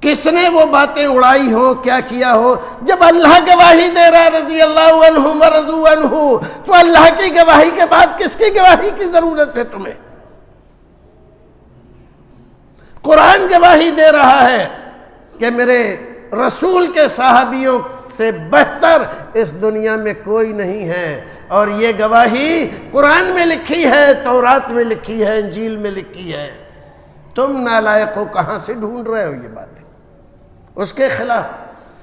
کس نے وہ باتیں اڑائی ہو، کیا کیا ہو۔ جب اللہ گواہی دے رہا رضی اللہ عنہم ورضوا عنہ، تو اللہ کی گواہی کے بعد کس کی گواہی کی ضرورت ہے تمہیں؟ قرآن گواہی دے رہا ہے کہ میرے رسول کے صحابیوں سے بہتر اس دنیا میں کوئی نہیں ہے، اور یہ گواہی قرآن میں لکھی ہے، تورات میں لکھی ہے، انجیل میں لکھی ہے۔ تم نالائق ہو، کہاں سے ڈھونڈ رہے ہو یہ باتیں؟ اس کے خلاف،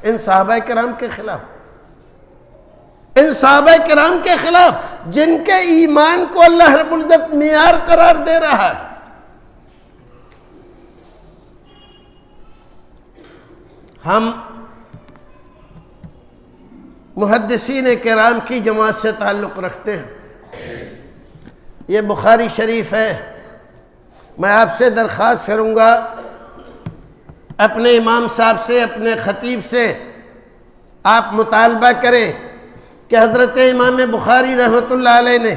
ان صحابہ کرام کے خلاف، ان صحابہ کرام کے خلاف جن کے ایمان کو اللہ رب العزت معیار قرار دے رہا ہے۔ ہم محدثین کرام کی جماعت سے تعلق رکھتے ہیں، یہ بخاری شریف ہے۔ میں آپ سے درخواست کروں گا، اپنے امام صاحب سے، اپنے خطیب سے آپ مطالبہ کریں کہ حضرت امام بخاری رحمۃ اللہ علیہ نے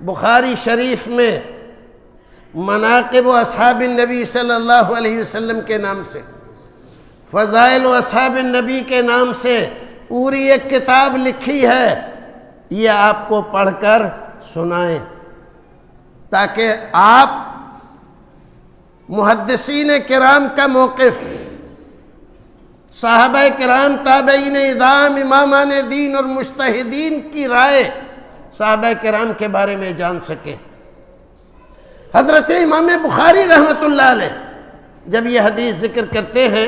بخاری شریف میں مناقب و اصحاب النبی صلی اللہ علیہ وسلم کے نام سے، فضائل و اصحاب النبی کے نام سے پوری ایک کتاب لکھی ہے، یہ آپ کو پڑھ کر سنائیں تاکہ آپ محدثین کرام کا موقف، صحابہ کرام، تابعین اعظام، امامان دین اور مجتہدین کی رائے صحابہ کرام کے بارے میں جان سکیں۔ حضرت امام بخاری رحمۃ اللہ علیہ جب یہ حدیث ذکر کرتے ہیں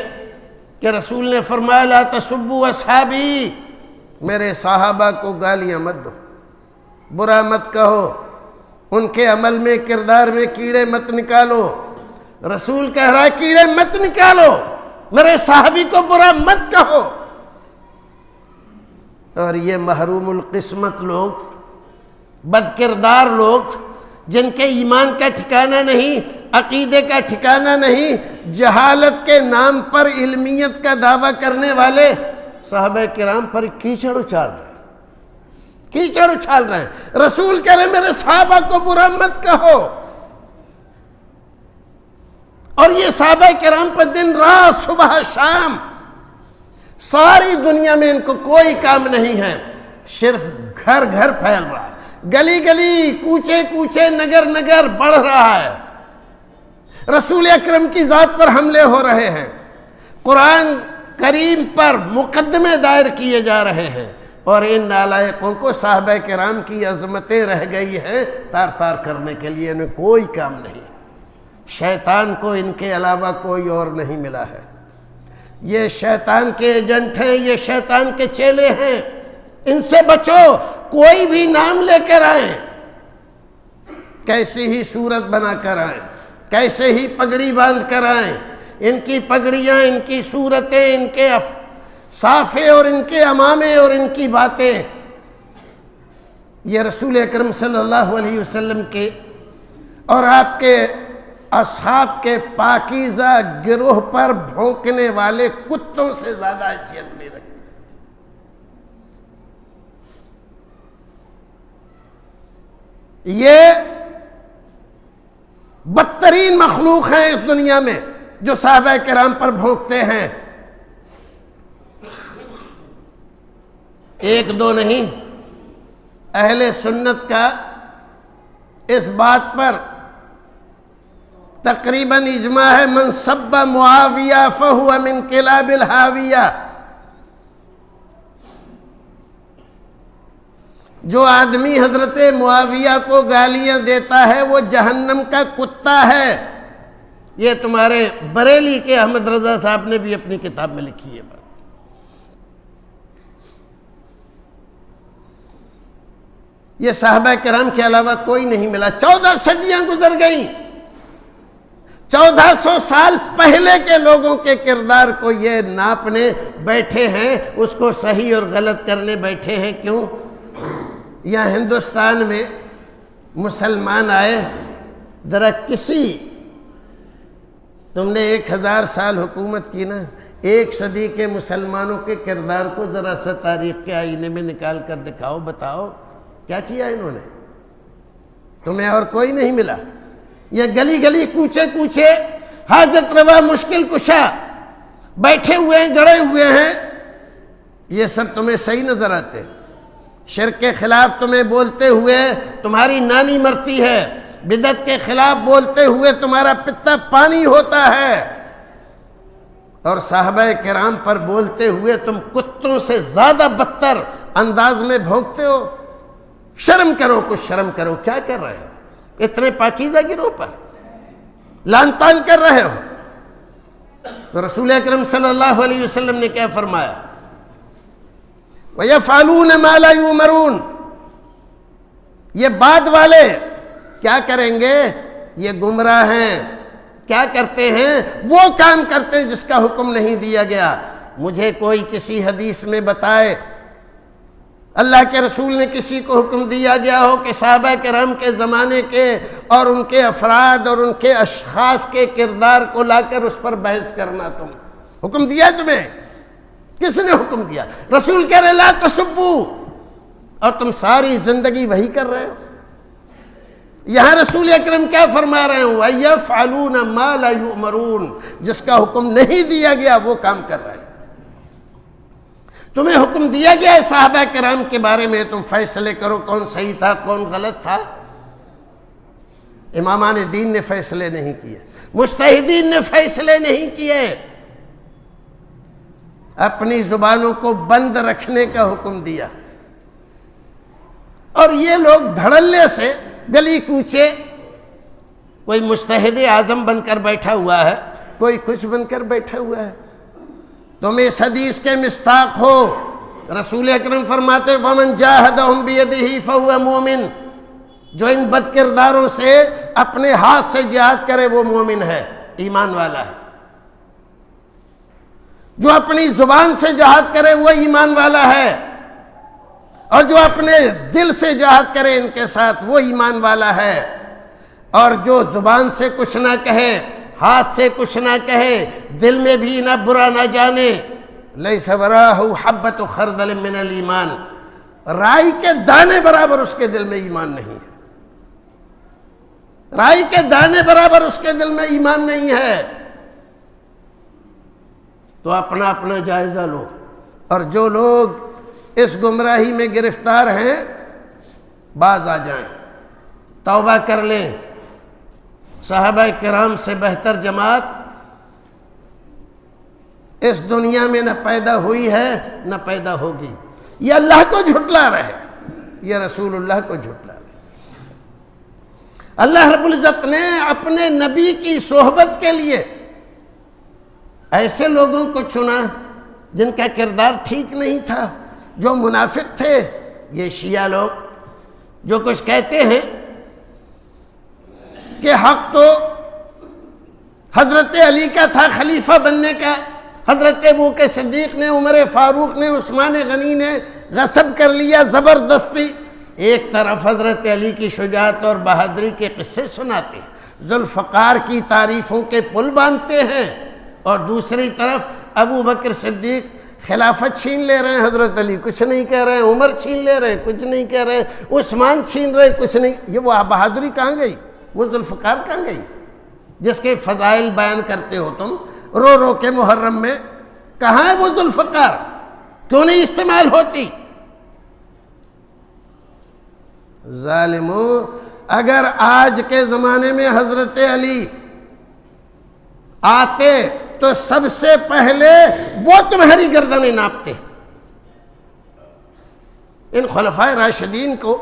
کہ رسول نے فرمایا لا تسبوا اصحابی، میرے صحابہ کو گالیاں مت دو، برا مت کہو، ان کے عمل میں، کردار میں کیڑے مت نکالو۔ رسول کہہ رہا ہے کیڑے مت نکالو، میرے صحابی کو برا مت کہو۔ اور یہ محروم القسمت لوگ، بد کردار لوگ، جن کے ایمان کا ٹھکانہ نہیں، عقیدے کا ٹھکانہ نہیں، جہالت کے نام پر علمیت کا دعویٰ کرنے والے صحابہ کرام پر کیچڑ اچھال رہے ہیں، کیچڑ اچھال رہے ہیں۔ رسول کہہ رہے میرے صحابہ کو برا مت کہو، اور یہ صحابہ کرام پر دن رات، صبح شام، ساری دنیا میں ان کو کوئی کام نہیں ہے، صرف گھر گھر پھیل رہا ہے، گلی گلی، کوچے کوچے، نگر نگر بڑھ رہا ہے۔ رسول اکرم کی ذات پر حملے ہو رہے ہیں، قرآن کریم پر مقدمے دائر کیے جا رہے ہیں، اور ان نالائقوں کو صحابہ کرام کی عظمتیں رہ گئی ہیں تار تار کرنے کے لیے، انہیں کوئی کام نہیں۔ شیطان کو ان کے علاوہ کوئی اور نہیں ملا ہے، یہ شیطان کے ایجنٹ ہیں، یہ شیطان کے چیلے ہیں، ان سے بچو۔ کوئی بھی نام لے کر آئیں، کیسی ہی صورت بنا کر آئیں، کیسے ہی پگڑی باندھ کر آئیں، ان کی پگڑیاں، ان کی صورتیں، ان کے صافے اور ان کے عمامے اور ان کی باتیں، یہ رسول اکرم صلی اللہ علیہ وسلم کے اور آپ کے اصحاب کے پاکیزہ گروہ پر بھونکنے والے کتوں سے زیادہ حیثیت نہیں رکھتے۔ یہ بدترین مخلوق ہیں اس دنیا میں جو صحابہ کرام پر بھونکتے ہیں۔ ایک دو نہیں، اہل سنت کا اس بات پر تقریباً اجماع ہے، من سب معاویہ فہو من کلاب الحاویہ، جو آدمی حضرت معاویہ کو گالیاں دیتا ہے وہ جہنم کا کتا ہے۔ یہ تمہارے بریلی کے احمد رضا صاحب نے بھی اپنی کتاب میں لکھی ہے بات۔ یہ صحابہ کرام کے علاوہ کوئی نہیں ملا۔ 14 صدیاں گزر گئیں، 1400 سال پہلے کے لوگوں کے کردار کو یہ ناپنے بیٹھے ہیں، اس کو صحیح اور غلط کرنے بیٹھے ہیں۔ کیوں؟ یہاں ہندوستان میں مسلمان آئے، ذرا تم نے 1000 سال حکومت کی نا، ایک صدی کے مسلمانوں کے کردار کو ذرا سا تاریخ کے آئینے میں نکال کر دکھاؤ، بتاؤ کیا کیا انہوں نے؟ تمہیں اور کوئی نہیں ملا؟ یہ گلی گلی کوچے کوچے حاجت روا مشکل کشا بیٹھے ہوئے ہیں، گڑے ہوئے ہیں، یہ سب تمہیں صحیح نظر آتے؟ شرک کے خلاف تمہیں بولتے ہوئے تمہاری نانی مرتی ہے، بدعت کے خلاف بولتے ہوئے تمہارا پتا پانی ہوتا ہے، اور صحابہ کرام پر بولتے ہوئے تم کتوں سے زیادہ بدتر انداز میں بھونکتے ہو۔ شرم کرو، کچھ شرم کرو، کیا کر رہے ہو؟ اتنے پاکیزہ گروہ پر لان تان کر رہے ہو۔ تو رسول اکرم صلی اللہ علیہ وسلم نے کیا فرمایا؟ وَيَفْعَلُونَ مَا لَا يُؤْمَرُونَ، یہ بعد والے کیا کریں گے؟ یہ گمراہ ہیں، کیا کرتے ہیں؟ وہ کام کرتے ہیں جس کا حکم نہیں دیا گیا۔ مجھے کوئی کسی حدیث میں بتائے اللہ کے رسول نے کسی کو حکم دیا گیا ہو کہ صحابہ کرام کے زمانے کے اور ان کے افراد اور ان کے اشخاص کے کردار کو لا کر اس پر بحث کرنا؟ تم حکم دیا تمہیں؟ کس نے حکم دیا؟ رسول کہہ رہے لا تسبو، اور تم ساری زندگی وہی کر رہے ہو۔ یہاں رسول اکرم کیا فرما رہے ہیں؟ وَيَفْعَلُونَ مَا لَا يُؤْمَرُونَ، جس کا حکم نہیں دیا گیا وہ کام کر رہے ہیں۔ تمہیں حکم دیا گیا ہے صحابہ کرام کے بارے میں، تم فیصلے کرو کون صحیح تھا کون غلط تھا۔ امامان دین نے فیصلے نہیں کیے، مجتہدین نے فیصلے نہیں کیے، اپنی زبانوں کو بند رکھنے کا حکم دیا۔ اور یہ لوگ دھڑلے سے گلی کوچے، کوئی مجتہد اعظم بن کر بیٹھا ہوا ہے، کوئی کچھ بن کر بیٹھا ہوا ہے۔ تم اس حدیث کے مصداق ہو۔ رسول اکرم فرماتے فَمَنْ جَاهَدَهُمْ بِيَدِهِ فَهُوَ مُؤْمِنٌ، جو ان بد کرداروں سے اپنے ہاتھ سے جہاد کرے وہ مومن ہے، ایمان والا ہے۔ جو اپنی زبان سے جہاد کرے وہ ایمان والا ہے، اور جو اپنے دل سے جہاد کرے ان کے ساتھ وہ ایمان والا ہے۔ اور جو زبان سے کچھ نہ کہے، ہاتھ سے کچھ نہ کہے، دل میں بھی نہ برا نہ جانے، لیس وراہ حبۃ خردل من الایمان، رائی کے دانے برابر اس کے دل میں ایمان نہیں ہے، رائی کے دانے برابر اس کے دل میں ایمان نہیں ہے۔ تو اپنا اپنا جائزہ لو، اور جو لوگ اس گمراہی میں گرفتار ہیں باز آ جائیں، توبہ کر لیں۔ صحابہ کرام سے بہتر جماعت اس دنیا میں نہ پیدا ہوئی ہے نہ پیدا ہوگی۔ یہ اللہ کو جھٹلا رہے، یہ رسول اللہ کو جھٹلا رہے۔ اللہ رب العزت نے اپنے نبی کی صحبت کے لیے ایسے لوگوں کو چنا جن کا کردار ٹھیک نہیں تھا، جو منافق تھے۔ یہ شیعہ لوگ جو کچھ کہتے ہیں کہ حق تو حضرت علی کا تھا خلیفہ بننے کا، حضرت ابوبکر صدیق نے، عمر فاروق نے، عثمان غنی نے غصب کر لیا زبردستی۔ ایک طرف حضرت علی کی شجاعت اور بہادری کے قصے سناتے ہیں، ذوالفقار کی تعریفوں کے پل باندھتے ہیں، اور دوسری طرف ابوبکر صدیق خلافت چھین لے رہے ہیں، حضرت علی کچھ نہیں کہہ رہے ہیں، عمر چھین لے رہے ہیں کچھ نہیں کہہ رہے ہیں، عثمان چھین رہے ہیں کچھ نہیں۔ یہ وہ بہادری کہاں گئی؟ وہ ذوالفقار کہاں گئی جس کے فضائل بیان کرتے ہو تم رو رو کے محرم میں؟ کہاں ہے وہ ذوالفقار؟ کیوں نہیں استعمال ہوتی؟ ظالموں، اگر آج کے زمانے میں حضرت علی آتے تو سب سے پہلے وہ تمہاری گردنیں ناپتے۔ ان خلفائے راشدین کو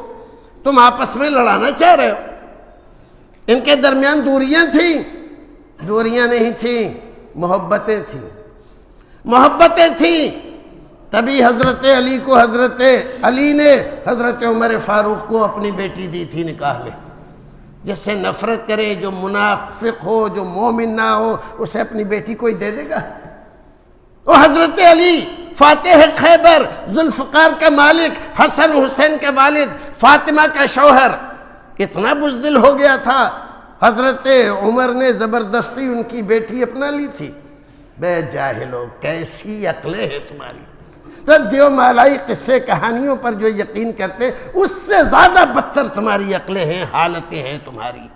تم آپس میں لڑانا چاہ رہے ہو۔ ان کے درمیان دوریاں تھیں؟ دوریاں نہیں تھیں، محبتیں تھیں، محبتیں تھیں۔ تبھی حضرت علی کو حضرت علی نے حضرت عمر فاروق کو اپنی بیٹی دی تھی نکاح میں۔ جس سے نفرت کرے، جو منافق ہو، جو مومن نہ ہو، اسے اپنی بیٹی کوئی دے دے گا؟ وہ حضرت علی فاتح خیبر، ذوالفقار کا مالک، حسن حسین کے والد، فاطمہ کا شوہر، اتنا بزدل ہو گیا تھا، حضرت عمر نے زبردستی ان کی بیٹی اپنا لی تھی۔ بے جاہلو، کیسی عقلیں ہیں تمہاری! تو دیو مالائی قصے کہانیوں پر جو یقین کرتے اس سے زیادہ بدتر تمہاری عقلیں ہیں، حالتیں ہیں تمہاری۔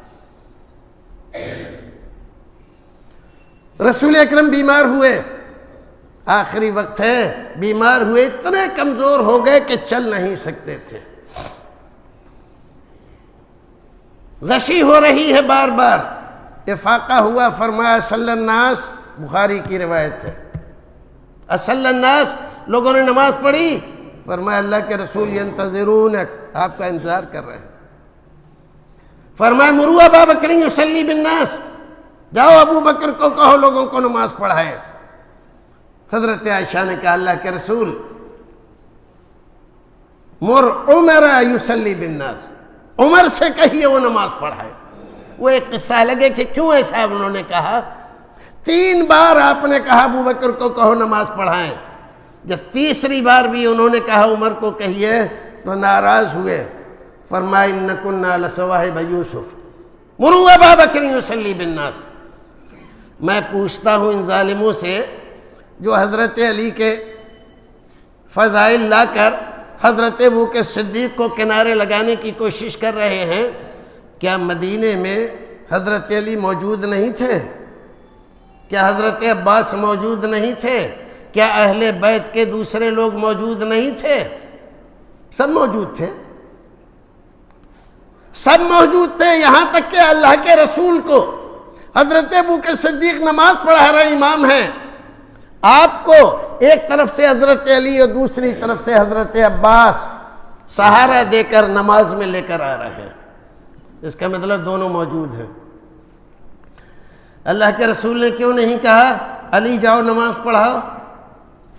رسول اکرم بیمار ہوئے، آخری وقت ہے، بیمار ہوئے، اتنے کمزور ہو گئے کہ چل نہیں سکتے تھے، غشی ہو رہی ہے بار بار، افاقہ ہوا، فرمایا صلی الناس، بخاری کی روایت ہے، اصل الناس، لوگوں نے نماز پڑھی، فرمایا اللہ کے رسول ینتظرونک، آپ کا انتظار کر رہے ہیں۔ فرمایا مروا ابا بکر یصلی بالناس، جاؤ ابو بکر کو کہو لوگوں کو نماز پڑھائے۔ حضرت عائشہ نے کہا اللہ کے رسول مر عمر یصلی بالناس، عمر سے کہیے وہ نماز پڑھائے۔ وہ ایک قصہ لگے کہ کیوں ایسا انہوں نے کہا، 3 بار آپ نے کہا ابو بکر کو کہو نماز پڑھائیں، جب تیسری بار بھی انہوں نے کہا عمر کو کہیے تو ناراض ہوئے، فرمایا ان کنا لصواحب یوسف مروا ابا بکر یصلی بالناس۔ میں پوچھتا ہوں ان ظالموں سے جو حضرت علی کے فضائل لا کر حضرت ابوبکر صدیق کو کنارے لگانے کی کوشش کر رہے ہیں، کیا مدینے میں حضرت علی موجود نہیں تھے؟ کیا حضرت عباس موجود نہیں تھے؟ کیا اہل بیت کے دوسرے لوگ موجود نہیں تھے؟ سب موجود تھے، سب موجود تھے، یہاں تک کہ اللہ کے رسول کو حضرت ابوبکر صدیق نماز پڑھا رہے امام ہیں، آپ کو ایک طرف سے حضرت علی اور دوسری طرف سے حضرت عباس سہارا دے کر نماز میں لے کر آ رہے ہیں، اس کا مطلب دونوں موجود ہیں۔ اللہ کے رسول نے کیوں نہیں کہا علی جاؤ نماز پڑھاؤ؟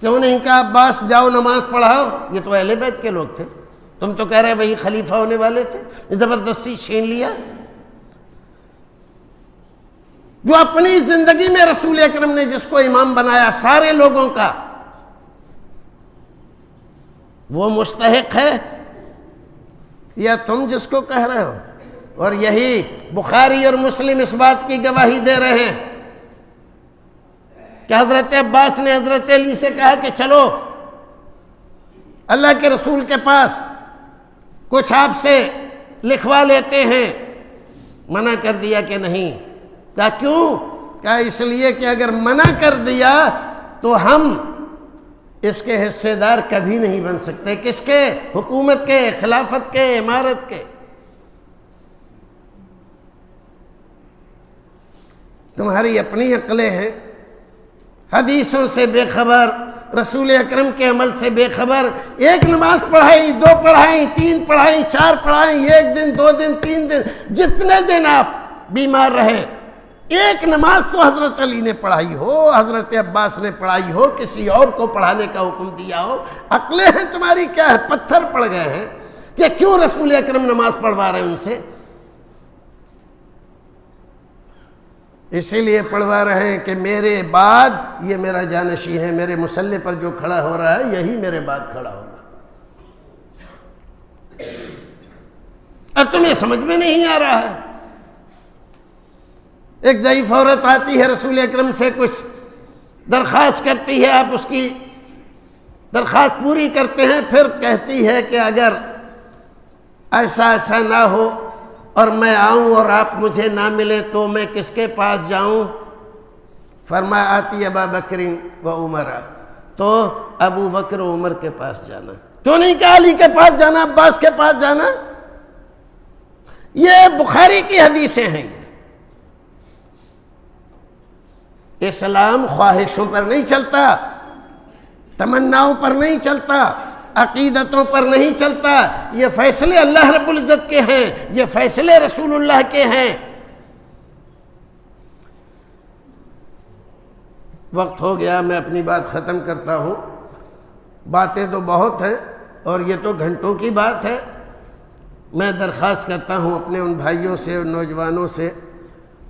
کیوں نہیں کہا عباس جاؤ نماز پڑھاؤ؟ یہ تو اہل بیت کے لوگ تھے، تم تو کہہ رہے وہی خلیفہ ہونے والے تھے، زبردستی چھین لیا۔ جو اپنی زندگی میں رسول اکرم نے جس کو امام بنایا سارے لوگوں کا، وہ مستحق ہے یا تم جس کو کہہ رہے ہو؟ اور یہی بخاری اور مسلم اس بات کی گواہی دے رہے ہیں کہ حضرت عباس نے حضرت علی سے کہا کہ چلو اللہ کے رسول کے پاس کچھ آپ سے لکھوا لیتے ہیں، منع کر دیا کہ نہیں۔ کہا کیوں؟ کہا اس لیے کہ اگر منع کر دیا تو ہم اس کے حصے دار کبھی نہیں بن سکتے۔ کس کے؟ حکومت کے، خلافت کے، امارت کے۔ تمہاری اپنی عقلیں ہیں، حدیثوں سے بے خبر، رسول اکرم کے عمل سے بے خبر، ایک نماز پڑھائیں، 2 پڑھائیں، 3 پڑھائیں، 4 پڑھائیں، 1 دن، 2 دن، 3 دن، جتنے دن آپ بیمار رہے، ایک نماز تو حضرت علی نے پڑھائی ہو، حضرت عباس نے پڑھائی ہو، کسی اور کو پڑھانے کا حکم دیا ہو۔ عقلیں ہیں تمہاری کیا ہے؟ پتھر پڑ گئے ہیں کہ کیوں رسول اکرم نماز پڑھوا رہے ہیں ان سے؟ اسی لیے پڑھوا رہے ہیں کہ میرے بعد یہ میرا جانشین ہے، میرے مصلی پر جو کھڑا ہو رہا ہے یہی میرے بعد کھڑا ہوگا۔ اب تمہیں سمجھ میں نہیں آ رہا ہے؟ ایک ضعیف عورت آتی ہے رسول اکرم سے کچھ درخواست کرتی ہے، آپ اس کی درخواست پوری کرتے ہیں، پھر کہتی ہے کہ اگر ایسا نہ ہو اور میں آؤں اور آپ مجھے نہ ملیں تو میں کس کے پاس جاؤں؟ فرمایا آتی ابا بکر و عمر، تو ابو بکر و عمر کے پاس جانا۔ کیوں نہیں کہ علی کے پاس جانا، عباس کے پاس جانا؟ یہ بخاری کی حدیثیں ہیں۔ اسلام خواہشوں پر نہیں چلتا، تمناؤں پر نہیں چلتا، عقیدتوں پر نہیں چلتا، یہ فیصلے اللہ رب العزت کے ہیں، یہ فیصلے رسول اللہ کے ہیں۔ وقت ہو گیا، میں اپنی بات ختم کرتا ہوں۔ باتیں تو بہت ہیں اور یہ تو گھنٹوں کی بات ہے۔ میں درخواست کرتا ہوں اپنے ان بھائیوں سے اور نوجوانوں سے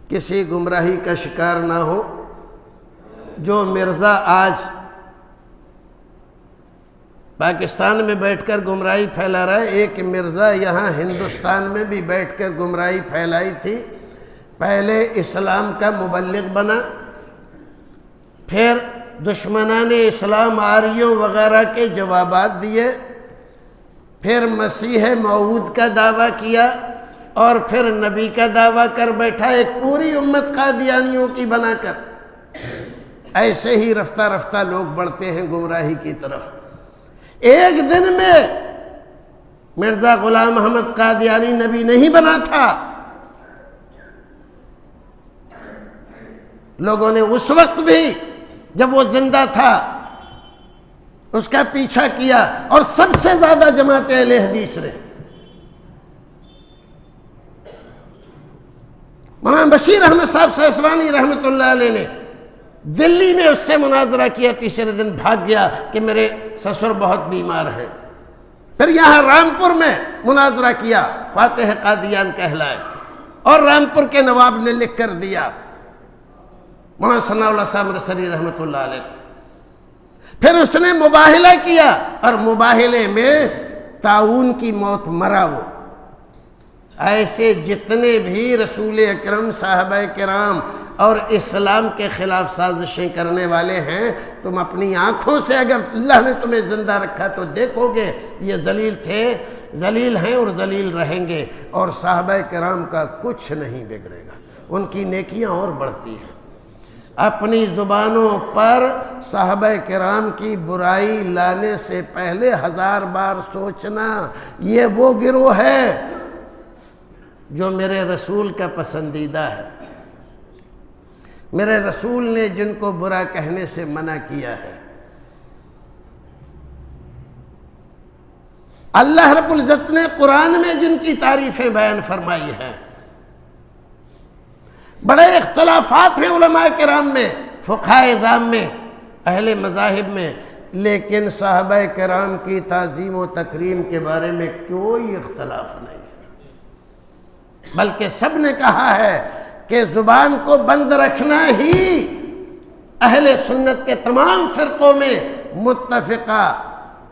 کسی گمراہی کا شکار نہ ہو۔ جو مرزا آج پاکستان میں بیٹھ کر گمراہی پھیلا رہا ہے، ایک مرزا یہاں ہندوستان میں بھی بیٹھ کر گمراہی پھیلائی تھی۔ پہلے اسلام کا مبلغ بنا، پھر دشمنان اسلام آریوں وغیرہ کے جوابات دیے، پھر مسیح موعود کا دعویٰ کیا، اور پھر نبی کا دعویٰ کر بیٹھا ایک پوری امت قادیانیوں کی بنا کر۔ ایسے ہی رفتہ رفتہ لوگ بڑھتے ہیں گمراہی کی طرف۔ ایک دن میں مرزا غلام احمد قادیانی نبی نہیں بنا تھا۔ لوگوں نے اس وقت بھی جب وہ زندہ تھا اس کا پیچھا کیا، اور سب سے زیادہ جماعت اہل حدیث نے۔ مولانا بشیر احمد صاحب سیسوانی رحمۃ اللہ علیہ نے دلی میں اس سے مناظرہ کیا، تیسرے دن بھاگ گیا کہ میرے سسر بہت بیمار ہیں۔ پھر یہاں رامپور میں مناظرہ کیا، فاتح قادیان کہلائے، اور رامپور کے نواب نے لکھ کر دیا مولانا ثناء اللہ صاحب رسری رحمۃ اللہ علیہ کو۔ پھر اس نے مباہلہ کیا، اور مباہلے میں طاعون کی موت مرا وہ۔ ایسے جتنے بھی رسول اکرم صحابہ کرام اور اسلام کے خلاف سازشیں کرنے والے ہیں، تم اپنی آنکھوں سے اگر اللہ نے تمہیں زندہ رکھا تو دیکھو گے یہ ذلیل تھے، ذلیل ہیں اور ذلیل رہیں گے، اور صحابہ کرام کا کچھ نہیں بگڑے گا، ان کی نیکیاں اور بڑھتی ہیں۔ اپنی زبانوں پر صحابہ کرام کی برائی لانے سے پہلے 1000 بار سوچنا، یہ وہ گروہ ہے جو میرے رسول کا پسندیدہ ہے، میرے رسول نے جن کو برا کہنے سے منع کیا ہے۔ اللہ رب العزت نے قرآن میں جن کی تعریفیں بیان فرمائی ہیں۔ بڑے اختلافات ہیں علماء کرام میں، فقہاء اعظام میں، اہل مذاہب میں، لیکن صحابہ کرام کی تعظیم و تکریم کے بارے میں کوئی اختلاف نہیں ہے، بلکہ سب نے کہا ہے کہ زبان کو بند رکھنا ہی اہل سنت کے تمام فرقوں میں متفقہ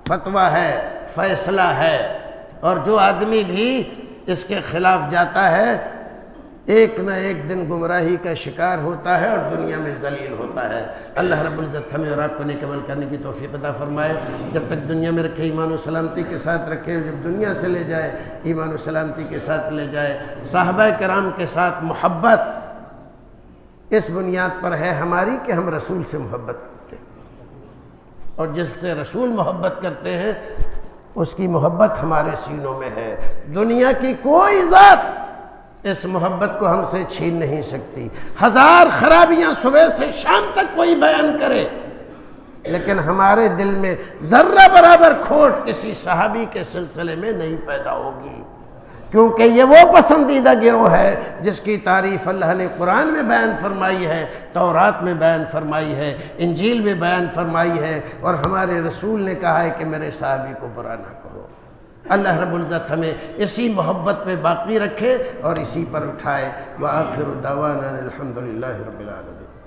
فتویٰ ہے، فیصلہ ہے، اور جو آدمی بھی اس کے خلاف جاتا ہے ایک نہ ایک دن گمراہی کا شکار ہوتا ہے اور دنیا میں ذلیل ہوتا ہے۔ اللہ رب العزت ہمیں اور آپ کو نیک عمل کرنے کی توفیق عطا فرمائے، جب تک دنیا میں رکھے ایمان و سلامتی کے ساتھ رکھے، جب دنیا سے لے جائے ایمان و سلامتی کے ساتھ لے جائے۔ صحابہ کرام کے ساتھ محبت اس بنیاد پر ہے ہماری کہ ہم رسول سے محبت کرتے ہیں، اور جس سے رسول محبت کرتے ہیں اس کی محبت ہمارے سینوں میں ہے۔ دنیا کی کوئی ذات اس محبت کو ہم سے چھین نہیں سکتی۔ 1000 خرابیاں صبح سے شام تک کوئی بیان کرے، لیکن ہمارے دل میں ذرہ برابر کھوٹ کسی صحابی کے سلسلے میں نہیں پیدا ہوگی، کیونکہ یہ وہ پسندیدہ گروہ ہے جس کی تعریف اللہ نے قرآن میں بیان فرمائی ہے، تورات میں بیان فرمائی ہے، انجیل میں بیان فرمائی ہے، اور ہمارے رسول نے کہا ہے کہ میرے صحابی کو برا نہ کہو۔ اللہ رب العزت ہمیں اسی محبت میں باقی رکھے اور اسی پر اٹھائے۔ وآخر دعوانا الحمدللہ رب العالمین۔